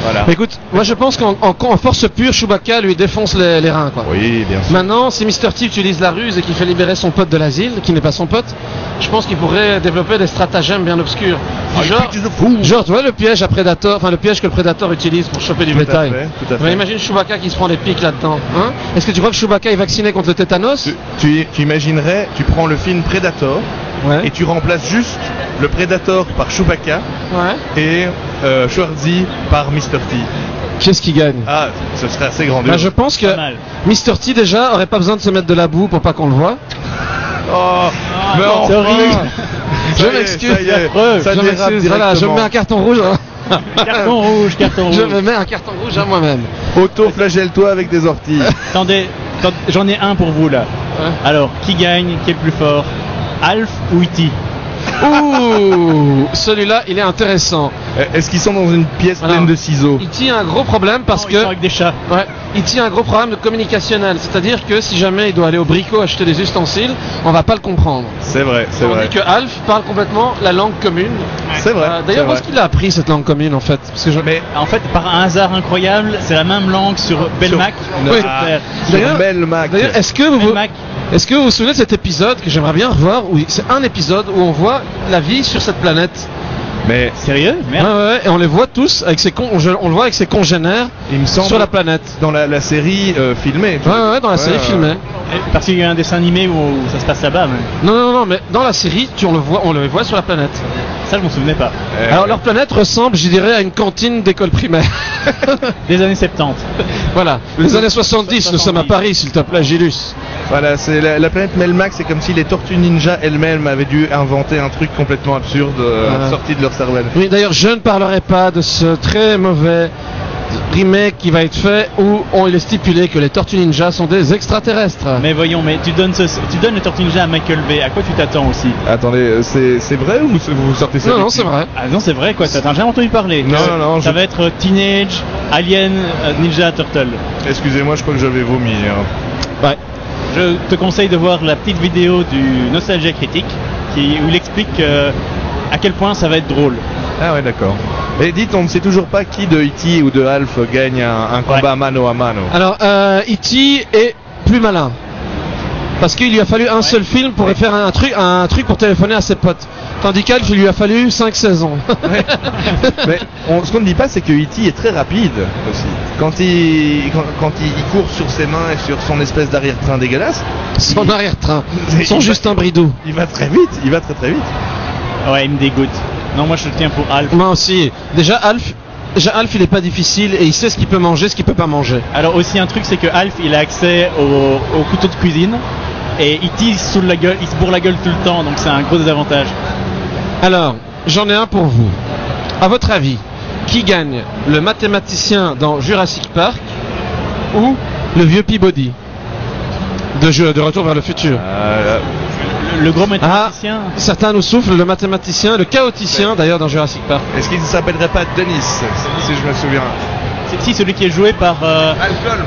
Voilà. Écoute, moi je pense qu'en force pure, Chewbacca lui défonce les reins, quoi. Oui, bien sûr. Maintenant, si Mr. T utilise la ruse et qu'il fait libérer son pote de l'asile, qui n'est pas son pote, je pense qu'il pourrait développer des stratagèmes bien obscurs. Genre, tu vois le piège à Predator, enfin le piège que le Predator utilise pour choper du bétail. Tout à fait. Imagine Chewbacca qui se prend les pics là-dedans. Hein, est-ce que tu crois que Chewbacca est vacciné contre le tétanos? Tu imaginerais, tu prends le film Predator et tu remplaces juste le Predator par Chewbacca et Schwarzy par Mr. T. Qu'est-ce qui gagne? Ah, ce serait assez grandiose. Je pense que Mr. T déjà aurait pas besoin de se mettre de la boue pour pas qu'on le voit. Oh, mais c'est horrible. Je m'excuse. Ça dérape voilà, je me mets un carton rouge. Carton rouge. Je me mets un carton rouge à moi-même. Auto-flagelle-toi avec des orties. Attendez, j'en ai un pour vous là. Alors, qui gagne? Qui est le plus fort? Alf ou E.T.? Ouh, celui-là, il est intéressant. Est-ce qu'ils sont dans une pièce pleine de ciseaux? E.T. a un gros problème parce Ils sont avec des chats. E.T. a un gros problème de communicationnel, c'est-à-dire que si jamais il doit aller au bricot acheter des ustensiles, on va pas le comprendre. C'est vrai, c'est On vrai. dit que Alf parle complètement la langue commune. C'est vrai. D'ailleurs, où est-ce qu'il a appris cette langue commune en fait? Parce que Mais en fait, par un hasard incroyable, c'est la même langue sur Belmac. D'ailleurs, Belmac. D'ailleurs, est-ce que vous vous souvenez de cet épisode que j'aimerais bien revoir, où c'est un épisode où on voit la vie sur cette planète? Mais sérieux? Merde. Et on les voit tous avec on le voit avec ses congénères il me semble sur la planète. Dans la série filmée. Dans la série filmée. Parce qu'il y a un dessin animé où ça se passe là-bas. Mais... Non, mais dans la série, on le voit sur la planète. Ça, je m'en souvenais pas. Alors leur planète ressemble, je dirais, à une cantine d'école primaire. Des années 70. Voilà. Les années 70, nous sommes à Paris, s'il te plaît, Gilus. Voilà, c'est la planète Melmac, c'est comme si les Tortues Ninja elles-mêmes avaient dû inventer un truc complètement absurde sorti de leur cervelle. Oui, d'ailleurs, je ne parlerai pas de ce très mauvais remake qui va être fait où il est stipulé que les Tortues Ninja sont des extraterrestres. Mais voyons, tu donnes les Tortues Ninja à Michael Bay, à quoi tu t'attends aussi? Attendez, c'est vrai ou vous sortez ça? Non, c'est vrai. Ah non, c'est vrai quoi, t'as jamais entendu parler. Non, ça va être Teenage Alien Ninja Turtle. Excusez-moi, je crois que j'avais vomi. Ouais. Je te conseille de voir la petite vidéo du Nostalgia Critique où il explique à quel point ça va être drôle. Ah ouais, d'accord. Et dites, on ne sait toujours pas qui de E.T. ou de Alf gagne un combat mano à mano. Alors, E.T. est plus malin. Parce qu'il lui a fallu un seul film pour faire un truc pour téléphoner à ses potes. Tandis qu'Alf, il lui a fallu 5 saisons. Mais ce qu'on ne dit pas, c'est que E.T. est très rapide aussi. Quand il court sur ses mains et sur son espèce d'arrière-train dégueulasse. Son arrière-train. Son Justin Bridou. Il va très vite, il va très très vite. Ouais, il me dégoûte. Non, moi je le tiens pour Alf. Moi aussi. Déjà Alf, il est pas difficile et il sait ce qu'il peut manger, ce qu'il peut pas manger. Alors aussi un truc, c'est que Alf, il a accès au couteau de cuisine et E.T. il se bourre la gueule tout le temps, donc c'est un gros désavantage. Alors, j'en ai un pour vous. À votre avis, qui gagne, le mathématicien dans Jurassic Park ou le vieux Peabody de Retour vers le futur? Le gros mathématicien. Certains nous soufflent, le mathématicien, le chaoticien d'ailleurs dans Jurassic Park. Est-ce qu'il ne s'appellerait pas Dennis, si je me souviens? Si, celui qui est joué par... Malcolm.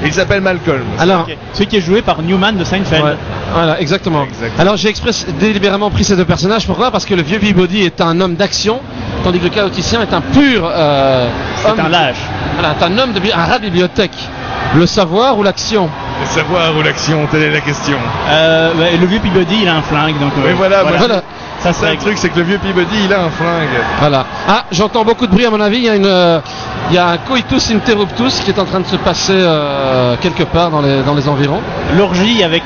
Il s'appelle Malcolm. Alors, celui qui est joué par Newman de Seinfeld. Ouais, voilà, exactement. Alors j'ai délibérément pris ces deux personnages. Pourquoi? Parce que le vieux Peabody est un homme d'action, tandis que le chaoticien est un pur c'est un lâche. Voilà, c'est un homme un rat de bibliothèque. Le savoir ou l'action? Le savoir ou l'action, telle est la question. Le vieux Peabody, il a un flingue, donc... Mais voilà. Ça c'est le truc, c'est que le vieux Peabody, il a un flingue. Voilà. Ah, j'entends beaucoup de bruit à mon avis. Il y a un coitus interruptus qui est en train de se passer quelque part dans les environs. L'orgie avec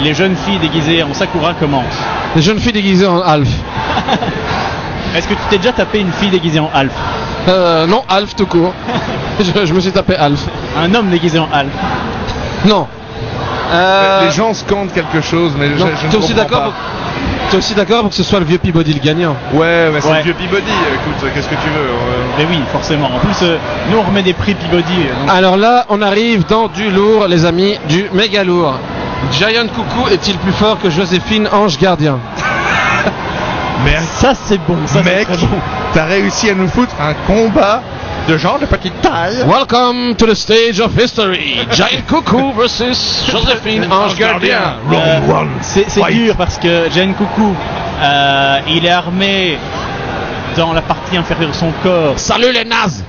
les jeunes filles déguisées en Sakura commence. Les jeunes filles déguisées en Alf. Est-ce que tu t'es déjà tapé une fille déguisée en Alf? Non, Alf tout court. je me suis tapé Alf. Un homme déguisé en Alf? Non. Les gens scandent quelque chose, mais je ne comprends pas. T'es aussi d'accord pour que ce soit le vieux Peabody le gagnant? Ouais, mais c'est Ouais. le vieux Peabody. Écoute, qu'est-ce que tu veux Mais oui, forcément. En plus, nous on remet des prix Peabody. Donc, Alors là, on arrive dans du lourd, les amis, du méga lourd. Giant Coucou est-il plus fort que Joséphine Ange Gardien? Merde. ça c'est bon. Ça Mec, c'est très bon. t'as réussi à nous foutre un combat de gens de petite taille. Welcome to the stage of history. Giant Coucou versus Joséphine Ange Gardien. C'est Fight. dur parce que Jane Coucou, il est armé dans la partie inférieure de son corps Salut les nazes.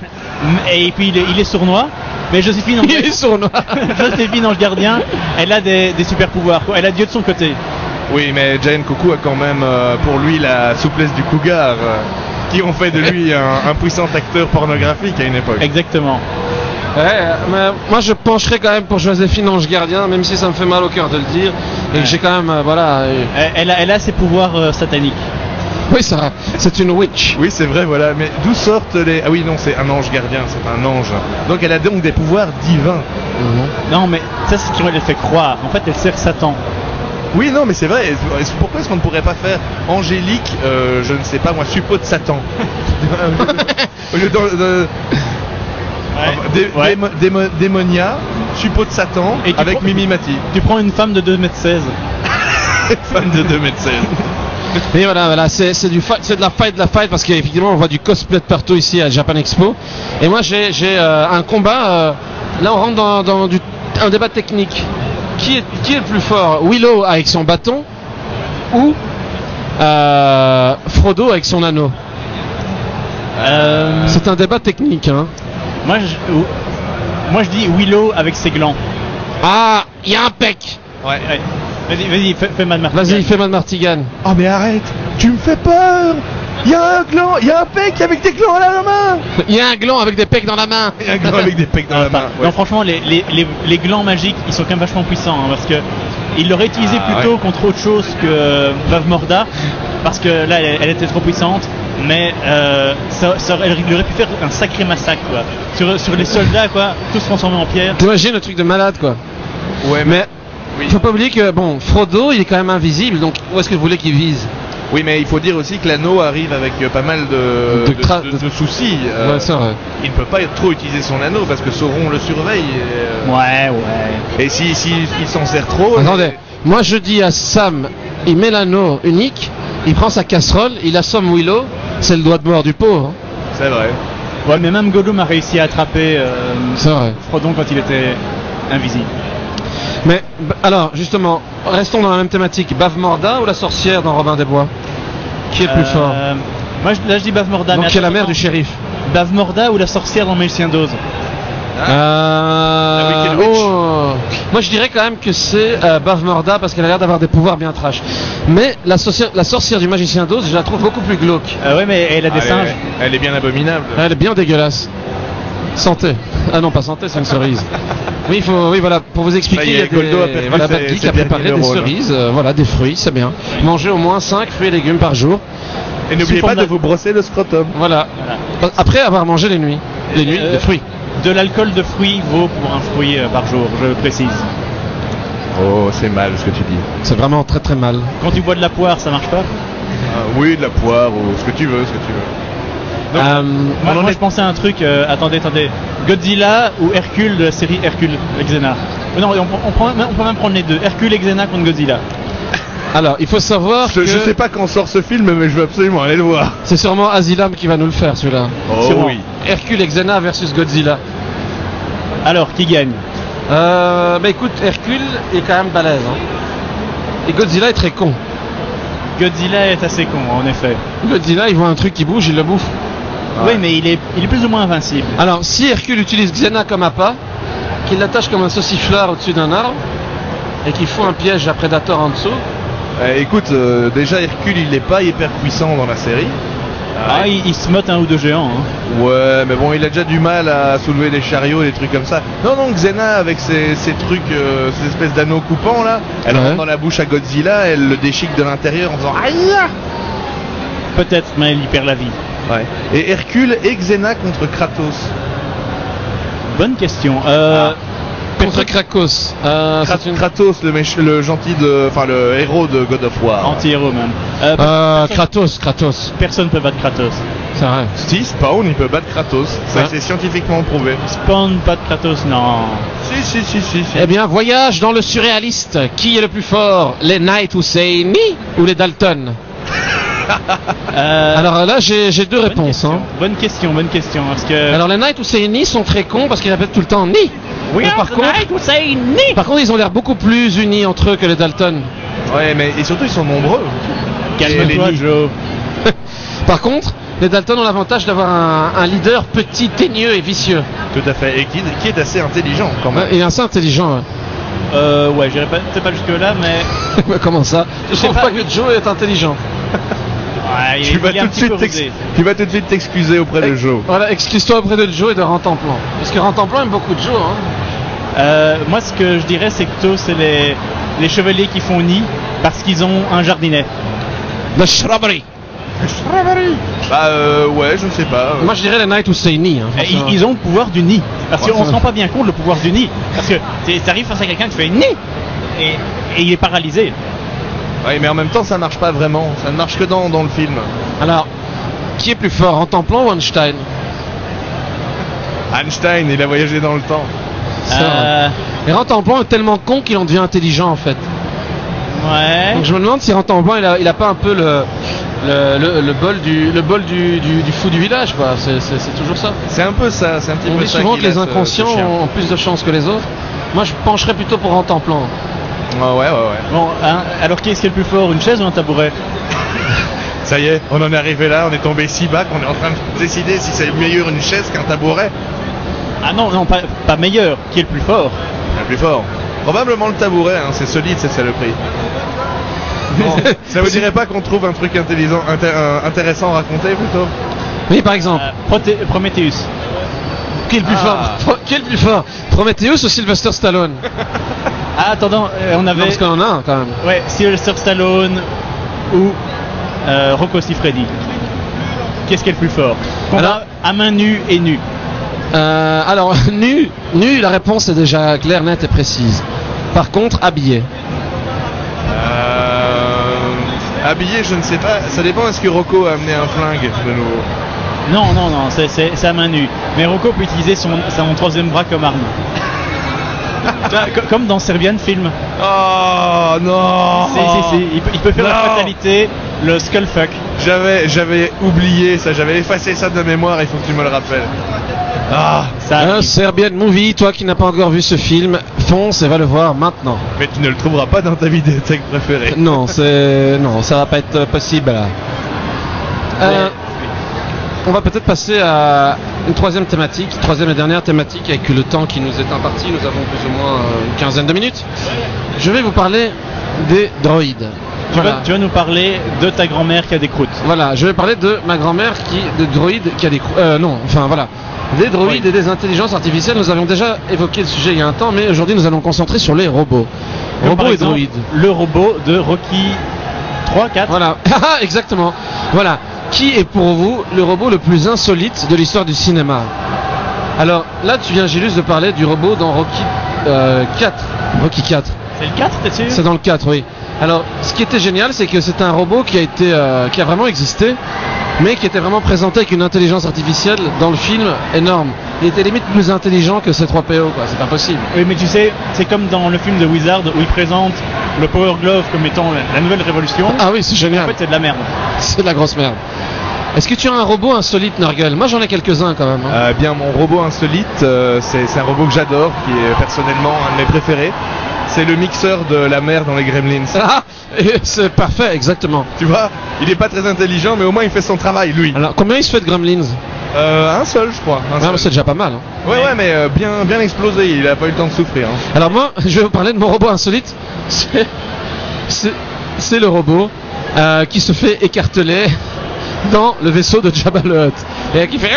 et puis il est sournois. Mais Joséphine Ange, Il est sournois. Joséphine Ange Gardien, elle a des super pouvoirs. Elle a Dieu de son côté. Oui, mais Jane Coucou a quand même pour lui la souplesse du cougar, qui ont fait de lui un puissant acteur pornographique à une époque. Exactement. Ouais, mais moi je pencherais quand même pour Joséphine Ange Gardien, même si ça me fait mal au cœur de le dire. Et que j'ai quand même, voilà. Elle a ses pouvoirs sataniques. Oui, ça, c'est une witch. Oui, c'est vrai, voilà. Mais d'où sortent les... Ah oui, non, c'est un ange gardien, c'est un ange. Donc elle a donc des pouvoirs divins. Non, mais ça c'est ce qui elle fait croire. En fait, elle sert Satan. Oui, non, mais c'est vrai. Et pourquoi est-ce qu'on ne pourrait pas faire Angélique, je ne sais pas moi, suppôt de Satan Au lieu Ouais. Démonia, suppôt de Satan, Et tu avec prends- Mimi Mati. Tu prends une femme de 2,16 m. Fan de 2,16 m. Mais voilà, c'est de la fight parce qu'effectivement on voit du cosplay de partout ici à Japan Expo. Et moi j'ai un combat. Là on rentre dans un débat technique. Qui est le plus fort, Willow avec son bâton ou Frodo avec son anneau? C'est un débat technique, hein. Moi je dis Willow avec ses glands. Ah, il y a un pec. Ouais. Ouais. Vas-y, fais mal Martin. Vas-y, fais mal Martigan. Oh mais arrête, tu me fais peur. Il y a un gland, il y a un pec avec des glands à la main. Il y a un gland avec des pecs dans la main. Il y a un gland avec des pecs dans la main. Non, franchement, les glands magiques, ils sont quand même vachement puissants, hein, parce que il l'aurait utilisé plutôt contre autre chose que Veuve Morda, parce que là, elle était trop puissante. Mais il aurait pu faire un sacré massacre, quoi. Sur les soldats, quoi, tous transformés en pierre. T'imagines le truc de malade, quoi. Ouais, Mais oui. faut pas oublier que bon, Frodo, il est quand même invisible, donc où est-ce que vous voulez qu'il vise? Oui, mais il faut dire aussi que l'anneau arrive avec pas mal de soucis. Ouais, c'est vrai. Il ne peut pas trop utiliser son anneau parce que Sauron le surveille. Ouais. Et s'il s'en sert trop. Attendez, moi je dis à Sam, il met l'anneau unique, il prend sa casserole, il assomme Willow, c'est le doigt de mort du pauvre. Hein. C'est vrai. Ouais, mais même Gollum a réussi à attraper C'est vrai. Frodon quand il était invisible. Mais alors, justement, restons dans la même thématique. Bave Morda ou la sorcière dans Robin des Bois? Qui est le plus fort? Moi, je dis Bave Morda. Donc mais qui est la mère attends, du shérif? Bave Morda ou la sorcière dans Magicien d'Oz? Wicked Witch. Moi je dirais quand même que c'est Bave Morda parce qu'elle a l'air d'avoir des pouvoirs bien trash. Mais la sorcière du Magicien d'Oz, je la trouve beaucoup plus glauque. Ouais, mais elle a des singes. Elle est bien abominable. Elle est bien dégueulasse. Santé. Ah non, pas santé, c'est une cerise. Oui, voilà, pour vous expliquer, Ça y est, il y a Goldo a perdu voilà, ses- Bad Geek ses a préparé derniers des neurones. cerises, voilà, des fruits, c'est bien. Mangez au moins 5 fruits et légumes par jour. Et n'oubliez Sous pas forme de d'un- vous brosser le scrotum. Voilà. Après avoir mangé les nuits. Les nuits, des fruits. De l'alcool de fruits vaut pour un fruit par jour, je précise. Oh, c'est mal ce que tu dis. C'est vraiment très très mal. Quand tu bois de la poire, ça marche pas. Oui, de la poire ou ce que tu veux, Donc, Moi, je pensais à un truc, attendez. Godzilla ou Hercule de la série Hercule et Xena. Non, on peut même prendre les deux. Hercule et Xena contre Godzilla. Alors, il faut savoir Je que sais pas quand sort ce film, mais je veux absolument aller le voir. c'est sûrement Asilam qui va nous le faire celui-là. Oh Sûrement. oui. Hercule et Xena versus Godzilla. Alors, qui gagne? Bah écoute, Hercule est quand même balèze. Hein. Et Godzilla est très con. Godzilla est assez con, en effet. Godzilla, il voit un truc qui bouge, il le bouffe. Oui, mais il est plus ou moins invincible. Alors, si Hercule utilise Xena comme appât, qu'il l'attache comme un sauciflard au-dessus d'un arbre, et qu'il fout un piège à Predator en dessous, Écoute, déjà Hercule il est pas hyper puissant dans la série. Il se motte un ou deux géants. Hein. Ouais, mais bon, il a déjà du mal à soulever des chariots, des trucs comme ça. Non, Xena avec ses trucs, ces espèces d'anneaux coupants là, elle Ouais. rentre dans la bouche à Godzilla, elle le déchique de l'intérieur en faisant aïe. Peut-être, mais il perd la vie. Ouais. Et Hercule et Xena contre Kratos. Bonne question. Contre contre Krakos. Kratos, le gentil enfin le héros de God of War. Anti-héros même. Kratos. Personne peut battre Kratos. C'est vrai. Si, Spawn, il peut battre Kratos. Ça, Ouais. c'est scientifiquement prouvé. Spawn battre Kratos, non. Si. Eh bien, voyage dans le surréaliste. Qui est le plus fort, les Knight Husseini ou les Dalton? Alors là, j'ai deux bonne réponses. question. Hein. Bonne question, parce que. Alors les Knight Husseini sont très cons parce qu'ils répètent tout le temps ni. We Mais are par the contre, Knight Husseini. par contre, ils ont l'air beaucoup plus unis entre eux que les Dalton. Ouais, mais et surtout ils sont nombreux. Calme-toi, Et Joe. Par contre, les Dalton ont l'avantage d'avoir un leader petit, teigneux et vicieux. Tout à fait. Et qui est assez intelligent quand même. Il est assez intelligent. Ouais, j'irai peut-être pas jusque là, mais. Ouais. Comment ça? Je sais trouve pas, pas que Joe est intelligent. Ouais, il Tu vas est un tout de petit suite peu rusé. tu vas tout de suite t'excuser auprès de Joe. Voilà, excuse-toi auprès de Joe et de Rantanplan. Parce que Rantanplan aime beaucoup de Joe. Hein. Moi, ce que je dirais, c'est que Tho, c'est les chevaliers qui font nid parce qu'ils ont un jardinet. The Shrubbery. Bah ouais, je sais pas. Moi je dirais les Knight Husseini. Hein, Et franchement. ils ont le pouvoir du nid. Parce Ouais, qu'on ça se va. rend pas bien compte le pouvoir du nid. Parce que t'arrives face à quelqu'un, tu fais nid et il est paralysé. Ouais, mais en même temps ça marche pas vraiment. Ça ne marche que dans le film. Alors, qui est plus fort, Rantanplan ou Einstein? Einstein, il a voyagé dans le temps. C'est vrai. Et Rantanplan est tellement con qu'il en devient intelligent en fait. Ouais. Donc je me demande si Rantanplan il a pas un peu le bol du fou du village quoi. C'est toujours ça. C'est un peu ça, c'est un petit On peu dit ça. souvent qu'il que les a, ce inconscients chien. ont plus de chance que les autres. Moi je pencherais plutôt pour Rantanplan. Ah ouais. Bon, hein, alors qui est-ce qui est le plus fort, une chaise ou un tabouret? Ça y est, on en est arrivé là, on est tombé si bas qu'on est en train de décider si c'est meilleur une chaise qu'un tabouret. Ah non, pas meilleur, qui est le plus fort? Le plus fort. Probablement le tabouret, hein, c'est solide cette saloperie. Bon, ça vous dirait pas qu'on trouve un truc intéressant à raconter plutôt? Oui par exemple. Prometheus. Qui est le plus Ah. fort? Qui est le plus fort? Prometheus ou Sylvester Stallone? Ah, attends, on Non, avait. parce qu'on en a un quand même. Ouais, Sylvester Stallone ou Rocco Siffredi. Qu'est-ce qui est le plus fort? Alors- À main nue et nu. Alors, nu, la réponse est déjà claire, nette et précise. Par contre, habillé. Habillé, je ne sais pas. Ça dépend, est-ce que Rocco a amené un flingue de nouveau? Non, c'est à main nue. Mais Rocco peut utiliser son troisième bras comme arme. Tu vois, comme dans Serbian Film. Oh non. Si, il peut faire la Non. fatalité, le skullfuck. J'avais oublié ça, j'avais effacé ça de ma mémoire, il faut que tu me le rappelles. Ah, Ça Un arrive. Serbian Movie, toi qui n'as pas encore vu ce film, fonce et va le voir maintenant. mais tu ne le trouveras pas dans ta vidéothèque préférée. Non, ça va pas être possible là. On va peut-être passer à une troisième et dernière thématique avec le temps qui nous est imparti. Nous avons plus ou moins une quinzaine de minutes. Je vais vous parler des droïdes. Tu vas nous parler de ta grand-mère qui a des croûtes. Voilà, je vais parler de ma grand-mère de droïdes qui a des des droïdes Oui. et des intelligences artificielles. Nous avions déjà évoqué le sujet il y a un temps, mais aujourd'hui nous allons nous concentrer sur les robots. Comme Robots par et exemple, droïdes. Le robot de Rocky 3, 4. Voilà, exactement. Voilà, qui est pour vous le robot le plus insolite de l'histoire du cinéma? Alors là, tu viens Gilus de parler du robot dans Rocky 4. Rocky 4. C'est le 4, t'es sûr? C'est dans le 4, oui. Alors, ce qui était génial, c'est que c'est un robot qui a vraiment existé, mais qui était vraiment présenté avec une intelligence artificielle dans le film énorme. Il était limite plus intelligent que C3PO, quoi. C'est impossible. Oui, mais tu sais, c'est comme dans le film de Wizard où il présente le Power Glove comme étant la nouvelle révolution. Ah oui, c'est En génial. fait, c'est de la merde. C'est de la grosse merde. Est-ce que tu as un robot insolite, Nurgle? Moi, j'en ai quelques-uns quand même. Hein. Bien, mon robot insolite, c'est un robot que j'adore, qui est personnellement un de mes préférés. C'est le mixeur de la mer dans les Gremlins. Ah, et c'est parfait, exactement. Tu vois, il est pas très intelligent, mais au moins il fait son travail, lui. Alors, combien il se fait de Gremlins? Un seul, je crois. Un Ah, seul. mais c'est déjà pas mal. Hein. Ouais, mais bien explosé, il a pas eu le temps de souffrir. Hein. Alors moi, je vais vous parler de mon robot insolite. C'est le robot qui se fait écarteler dans le vaisseau de Jabba le Hutt. Et qui fait...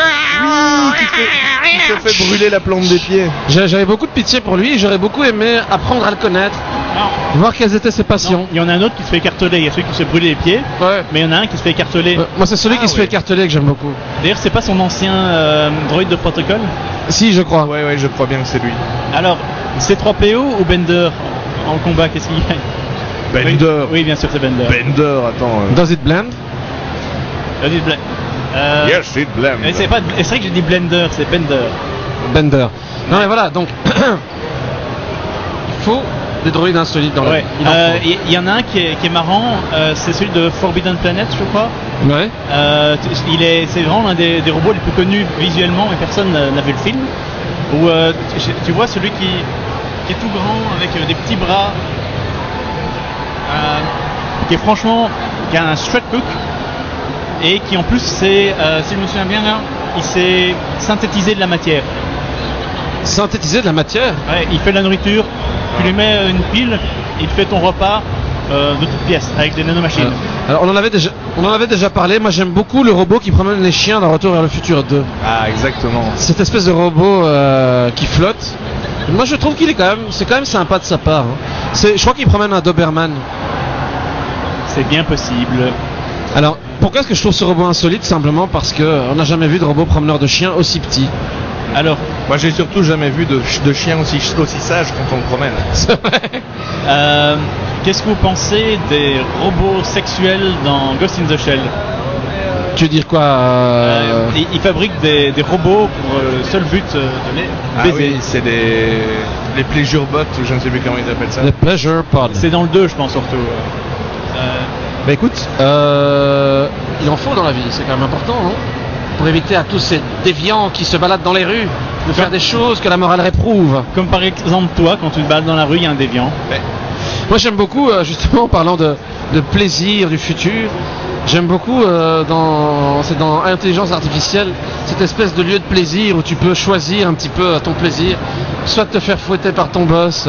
Il te fait brûler la plante des pieds. J'avais beaucoup de pitié pour lui et j'aurais beaucoup aimé apprendre à le connaître, Non. voir quelles étaient ses passions. Non, il y en a un autre qui se fait écarteler. Il y a celui qui se fait brûler les pieds, Ouais. mais il y en a un qui se fait écarteler. Moi, c'est celui qui se fait ouais. écarteler que j'aime beaucoup. D'ailleurs, c'est pas son ancien droïde de protocole. Si, je crois. Ouais, je crois bien que c'est lui. Alors, C3PO ou Bender en combat, qu'est-ce qu'il y a? Bender. Oui, bien sûr, c'est Bender. Bender, attends. Does it blend? Vas-y, Yes, it blend. mais c'est vrai que j'ai dit Blender, c'est Bender. Bender. Non mais voilà, donc il faut des droïdes insolites dans la Ouais. vie. Il en faut. Il y en a un qui est marrant, c'est celui de Forbidden Planet, je crois. Ouais. C'est vraiment l'un des robots les plus connus visuellement et personne n'a vu le film. Où tu vois celui qui est tout grand avec des petits bras, qui est franchement, qui a un strut hook et qui en plus si je me souviens bien, il s'est synthétisé de la matière. Synthétiser de la matière. Ouais, il fait de la nourriture, tu lui mets une pile, il te fait ton repas de toutes pièces avec des nanomachines. Alors on en avait déjà parlé. Moi j'aime beaucoup le robot qui promène les chiens dans Retour vers le futur 2. Ah, exactement. Cette espèce de robot qui flotte. Moi je trouve qu'il est c'est quand même sympa de sa part. Hein. Je crois qu'il promène un Doberman. C'est bien possible. Alors pourquoi est-ce que je trouve ce robot insolite? Simplement parce que on n'a jamais vu de robot promeneur de chiens aussi petit. Alors, Moi, j'ai surtout jamais vu de chien aussi sage quand on le promène. C'est vrai. qu'est-ce que vous pensez des robots sexuels dans Ghost in the Shell? Tu veux dire quoi Ils fabriquent des robots pour le seul but de les Ah baiser. oui, c'est les pleasure bots, ou je ne sais plus comment ils appellent ça. The Pleasure Pod. C'est dans le 2, je pense, surtout. Bah écoute, il en faut dans la vie, c'est quand même important, non? Pour éviter à tous ces déviants qui se baladent dans les rues de faire des choses que la morale réprouve. Comme par exemple toi, quand tu te balades dans la rue, il y a un déviant. Moi j'aime beaucoup, justement en parlant de plaisir du futur, j'aime beaucoup c'est dans Intelligence Artificielle, cette espèce de lieu de plaisir où tu peux choisir un petit peu ton plaisir, soit te faire fouetter par ton boss,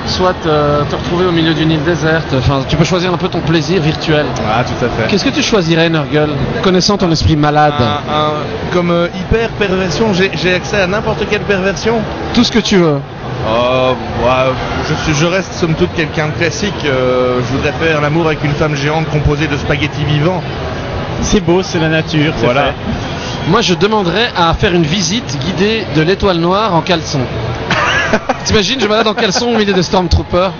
soit te retrouver au milieu d'une île déserte, enfin tu peux choisir un peu ton plaisir virtuel. Ah, tout à fait. Qu'est-ce que tu choisirais, Nurgle, connaissant ton esprit malade? Comme hyper perversion, j'ai accès à n'importe quelle perversion. Tout ce que tu veux. Je reste somme toute quelqu'un de classique. Je voudrais faire l'amour avec une femme géante composée de spaghettis vivants. C'est beau, c'est la nature. c'est Voilà. fait. Moi je demanderais à faire une visite guidée de l'étoile noire en caleçon. T'imagines, je me balade en caleçon au milieu de Stormtroopers.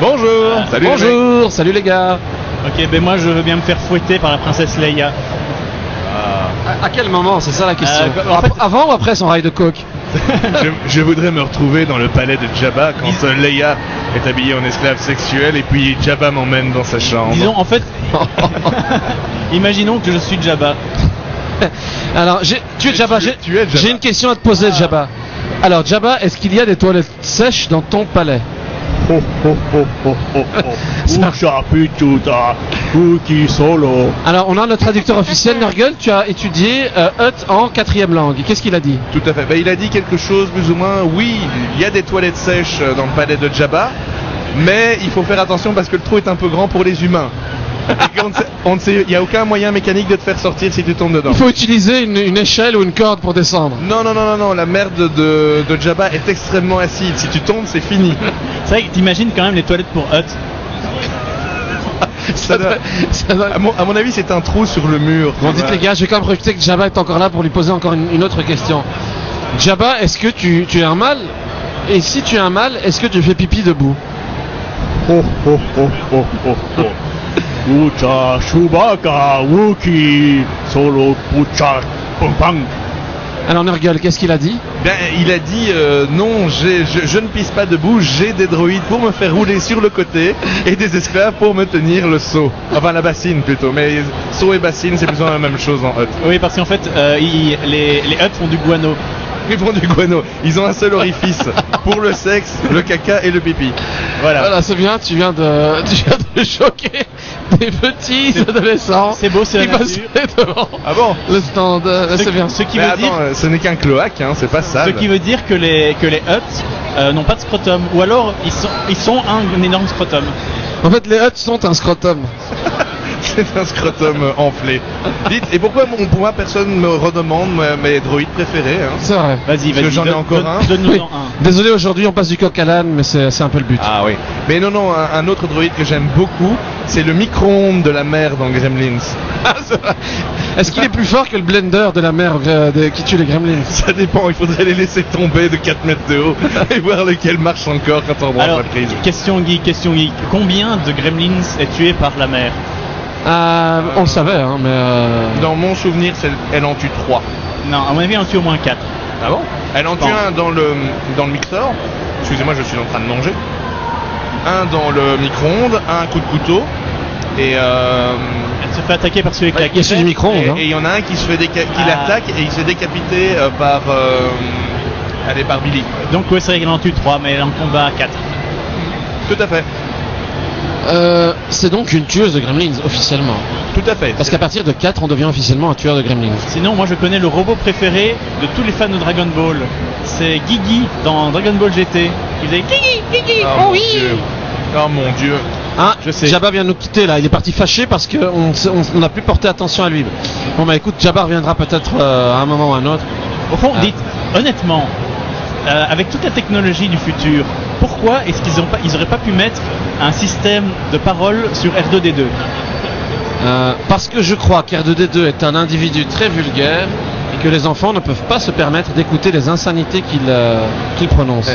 Bonjour. Salut. les mecs. Bonjour, salut les gars. Ok, ben moi je veux bien me faire fouetter par la princesse Leia. À quel moment, c'est ça la question? En fait- Avant ou après son rail de coke? Je voudrais me retrouver dans le palais de Jabba quand Leia est habillée en esclave sexuelle et puis Jabba m'emmène dans sa chambre. Disons, en fait, imaginons que je suis Jabba. Alors, tu es Jabba, tu es Jabba. j'ai une question à te poser, Jabba. Alors, Jabba, est-ce qu'il y a des toilettes sèches dans ton palais? solo. Alors, on a le traducteur officiel, Nurgle, tu as étudié Hutt en 4e langue. Qu'est-ce qu'il a dit? Tout à fait. Il a dit quelque chose plus ou moins. Oui, il y a des toilettes sèches dans le palais de Jabba, mais il faut faire attention parce que le trou est un peu grand pour les humains. Et il n'y a aucun moyen mécanique de te faire sortir si tu tombes dedans. Il faut utiliser une échelle ou une corde pour descendre. Non, la merde de Jabba est extrêmement acide. Si tu tombes, c'est fini. C'est vrai que t'imagines quand même les toilettes pour Hutt. Ça doit- à mon avis, c'est un trou sur le mur. Bon, dites les gars, je vais quand même profiter que Jabba est encore là pour lui poser encore une autre question. Jabba, est-ce que tu es un mâle? Et si tu es un mâle, est-ce que tu fais pipi debout? Ucha, Chewbacca, Wookie, Solo, Pucha, Pum Pam. Alors Nurgle, qu'est-ce qu'il a dit? Ben, il a dit non, je ne pisse pas debout, j'ai des droïdes pour me faire rouler sur le côté et des esclaves pour me tenir le seau. Enfin la bassine plutôt, mais seau et bassine c'est plus ou moins la même chose en Hutt. Oui, parce qu'en fait, les Hutt font du guano. Ils font du guano, ils ont un seul orifice pour le sexe, le caca et le pipi. Voilà, c'est bien, tu viens de choquer des petits adolescents. C'est beau, c'est la qui nature. passaient devant Ah bon? le stand. C'est bien. Ce qui Mais veut dire, attends, ce n'est qu'un cloaque, hein, c'est pas ce sale. qui veut dire que les Hutt n'ont pas de scrotum, ou alors ils sont un énorme scrotum. En fait, les Hutt sont un scrotum. C'est un scrotum enflé. Dites, et pourquoi moi personne me redemande mes droïdes préférés hein? C'est vrai. Vas-y, Parce que j'en ai encore un. Donne-nous Oui. en un. Désolé, aujourd'hui on passe du coq à l'âne, mais c'est un peu le but. Ah oui. Mais non, un autre droïde que j'aime beaucoup, c'est le micro-ondes de la mer dans Gremlins. Est-ce qu'il est plus fort que le blender de la mer qui tue les gremlins? Ça dépend, il faudrait les laisser tomber de 4 mètres de haut et voir lequel marche encore quand on branche Alors, la prise. question geek. Combien de gremlins est tué par la mer? On le savait, hein, mais... Dans mon souvenir, elle en tue 3. Non, à mon avis, elle en tue au moins 4. Ah bon? Elle en tue un dans le mixeur. Excusez-moi, je suis en train de manger. Un dans le micro-ondes, un coup de couteau. Et Elle se fait attaquer par celui qui il y a celui du micro-ondes. et Hein. il y en a un qui se fait qui l'attaque et il se fait décapiter par Billy. Donc, ouais, c'est vrai qu'elle en tue 3, mais elle en combat 4. Tout à fait. C'est donc une tueuse de gremlins, officiellement. Tout à fait. Parce qu'à partir de 4, on devient officiellement un tueur de gremlins. Sinon, moi je connais le robot préféré de tous les fans de Dragon Ball. C'est Guigui dans Dragon Ball GT. Il faisait Guigui, Guigui, Oh, oh mon oui. Dieu. Oh mon Dieu. Ah, Je sais. Jabba vient de nous quitter là, il est parti fâché parce qu'on n'a plus porté attention à lui. Bon bah écoute, Jabba reviendra peut-être à un moment ou à un autre. Au fond, Ah. dites, honnêtement, avec toute la technologie du futur, pourquoi est-ce qu'ils auraient pas pu mettre un système de parole sur R2D2? Parce que je crois qu'R2D2 est un individu très vulgaire et que les enfants ne peuvent pas se permettre d'écouter les insanités qu'il prononce.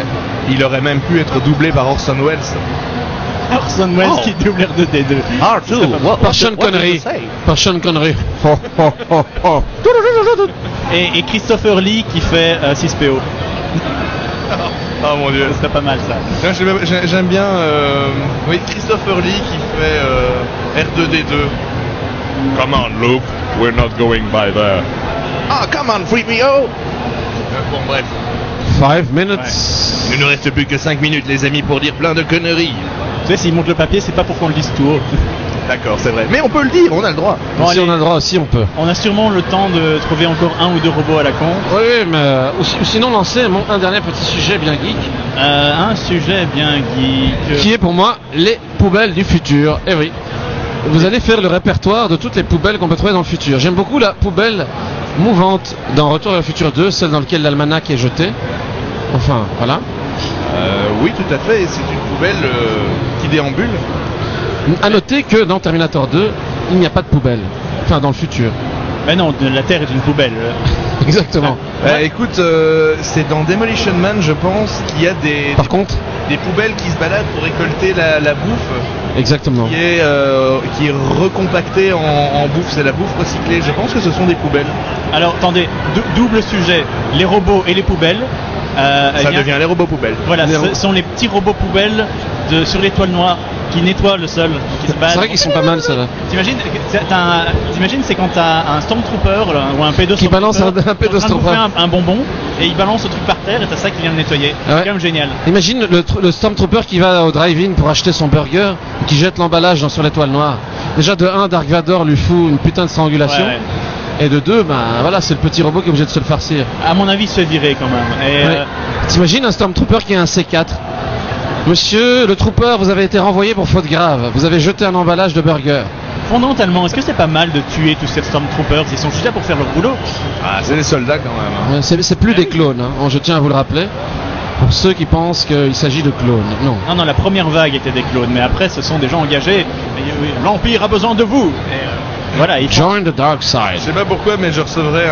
Il aurait même pu être doublé par Orson Welles. Orson Welles Oh. qui double R2D2. Par Sean Connery. Par Sean Connery. Et Christopher Lee qui fait 6PO. Oh mon Dieu. Ce serait pas mal ça. J'aime bien oui, Christopher Lee qui fait R2D2. Come on Luke, we're not going by there. Ah, come on 3PO. Bon bref, 5 minutes. il ne nous reste plus que 5 minutes les amis pour dire plein de conneries. Tu sais, s'ils montent le papier, c'est pas pour qu'on le dise tout haut. D'accord, c'est vrai. Mais on peut le dire, on a le droit. Bon, Si allez, on a le droit aussi, on peut. on a sûrement le temps de trouver encore un ou deux robots à la con. Oui, mais ou sinon lancer un dernier petit sujet bien geek, Un sujet bien geek. qui est pour moi les poubelles du futur. Eh oui. Vous allez faire le répertoire de toutes les poubelles qu'on peut trouver dans le futur. J'aime beaucoup la poubelle mouvante dans Retour vers le futur 2, celle dans laquelle l'almanach est jeté. Enfin, voilà. Oui, tout à fait. C'est une poubelle qui déambule. À noter que dans Terminator 2, il n'y a pas de poubelle. Enfin, dans le futur. Mais non, la Terre est une poubelle. Exactement. Écoute, c'est dans Demolition Man, je pense, qu'il y a Par contre, des poubelles qui se baladent pour récolter la bouffe exactement. qui est recompactée en bouffe. C'est la bouffe recyclée. Je pense que ce sont des poubelles. Alors, attendez, double sujet, les robots et les poubelles. Eh Ça bien, devient les robots poubelles. Voilà, Les ce sont les petits robots poubelles sur l'étoile noire qui nettoient le sol, qui se C'est baladent. vrai qu'ils sont pas mal, ça là. T'imagines, c'est quand t'as un Stormtrooper là, ou un P2 Qui balance un P2 Stormtrooper. un bonbon et il balance le truc par terre et t'as ça qui vient le nettoyer. Ah ouais. C'est quand même génial. Imagine le Stormtrooper qui va au drive-in pour acheter son burger, qui jette l'emballage sur l'étoile noire. Déjà de 1, Dark Vador lui fout une putain de strangulation. Ouais, ouais. Et de 2, ben voilà, c'est le petit robot qui est obligé de se le farcir. À mon avis, il se fait virer quand même. Et, Ouais. T'imagines un Stormtrooper qui a un C4. Monsieur le trooper, vous avez été renvoyé pour faute grave. Vous avez jeté un emballage de burger. fondamentalement, est-ce que c'est pas mal de tuer tous ces Stormtroopers? Ils sont juste là pour faire leur boulot. Ah, c'est des soldats quand même. Ouais, c'est plus des clones, hein. Je tiens à vous le rappeler. Pour ceux qui pensent qu'il s'agit de clones. Non. Non, la première vague était des clones, mais après, ce sont des gens engagés. L'Empire a besoin de vous. Et, voilà, ils font... Join the dark Je side. sais pas pourquoi, mais je recevrais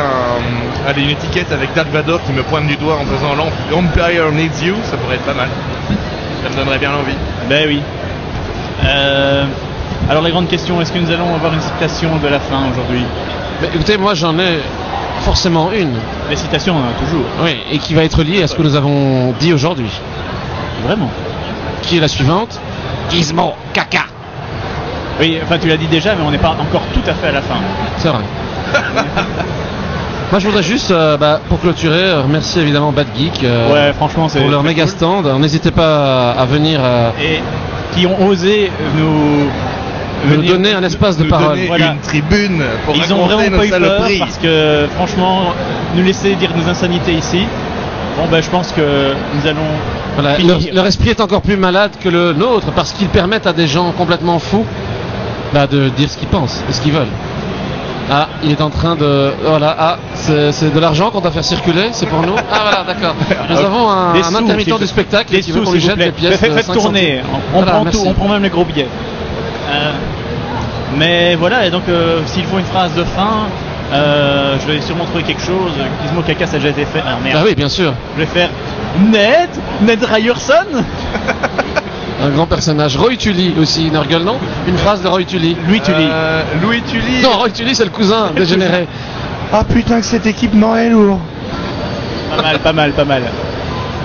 une étiquette avec Dark Vador qui me pointe du doigt en faisant l'Empire needs you, ça pourrait être pas mal. Ça me donnerait bien l'envie. Ben oui. Alors la grande question, est-ce que nous allons avoir une citation de la fin aujourd'hui? Mais écoutez, moi j'en ai forcément une. Les citations, on en a toujours. Oui, et qui va être liée à ce que nous avons dit aujourd'hui. Vraiment. Qui est la suivante. Gizmo caca. Oui, enfin tu l'as dit déjà, mais on n'est pas encore tout à fait à la fin. C'est vrai. Moi je voudrais juste, pour clôturer, remercier évidemment Bad Geek Ouais, franchement, c'est pour leur très méga cool. stand. Alors, n'hésitez pas à venir Et qui ont osé nous venir- donner un espace de Nous parole. donner Voilà. une tribune pour Ils ont raconter vraiment nos pas eu peur saloperies. parce que franchement, nous laisser dire nos insanités ici. Bon ben je pense que nous allons Voilà, finir. leur esprit est encore plus malade que le nôtre parce qu'ils permettent à des gens complètement fous de dire ce qu'ils pensent et ce qu'ils veulent. Ah, il est en train de... Voilà, c'est de l'argent qu'on doit faire circuler, c'est pour nous. Ah voilà, d'accord. Nous avons Des un sous, intermittent s'il- du spectacle des qui veut sous, qu'on lui s'il vous jette plaît. des pièces de Faites 5 tourner, centimes. on Voilà, prend merci. tout, on prend même les gros billets. Mais voilà, et donc s'il faut une phrase de fin, Je vais sûrement trouver quelque chose. Gizmo Caca, ça a déjà été fait. Ah merde. Ah oui, bien sûr. Je vais faire Ned Ryerson. Un grand personnage. Roy Tully aussi, Nurgle, non? Une phrase de Roy Tully. Louis Tully. Louis Tully. Non, Roy Tully, c'est le cousin dégénéré. Ah putain que cet équipement est lourd. Pas mal.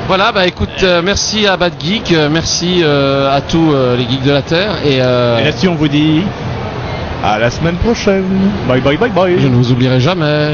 Voilà, bah écoute, merci à Bad Geek, merci à tous les geeks de la Terre et Et là-dessus, on vous dit À la semaine prochaine. bye. je ne vous oublierai jamais.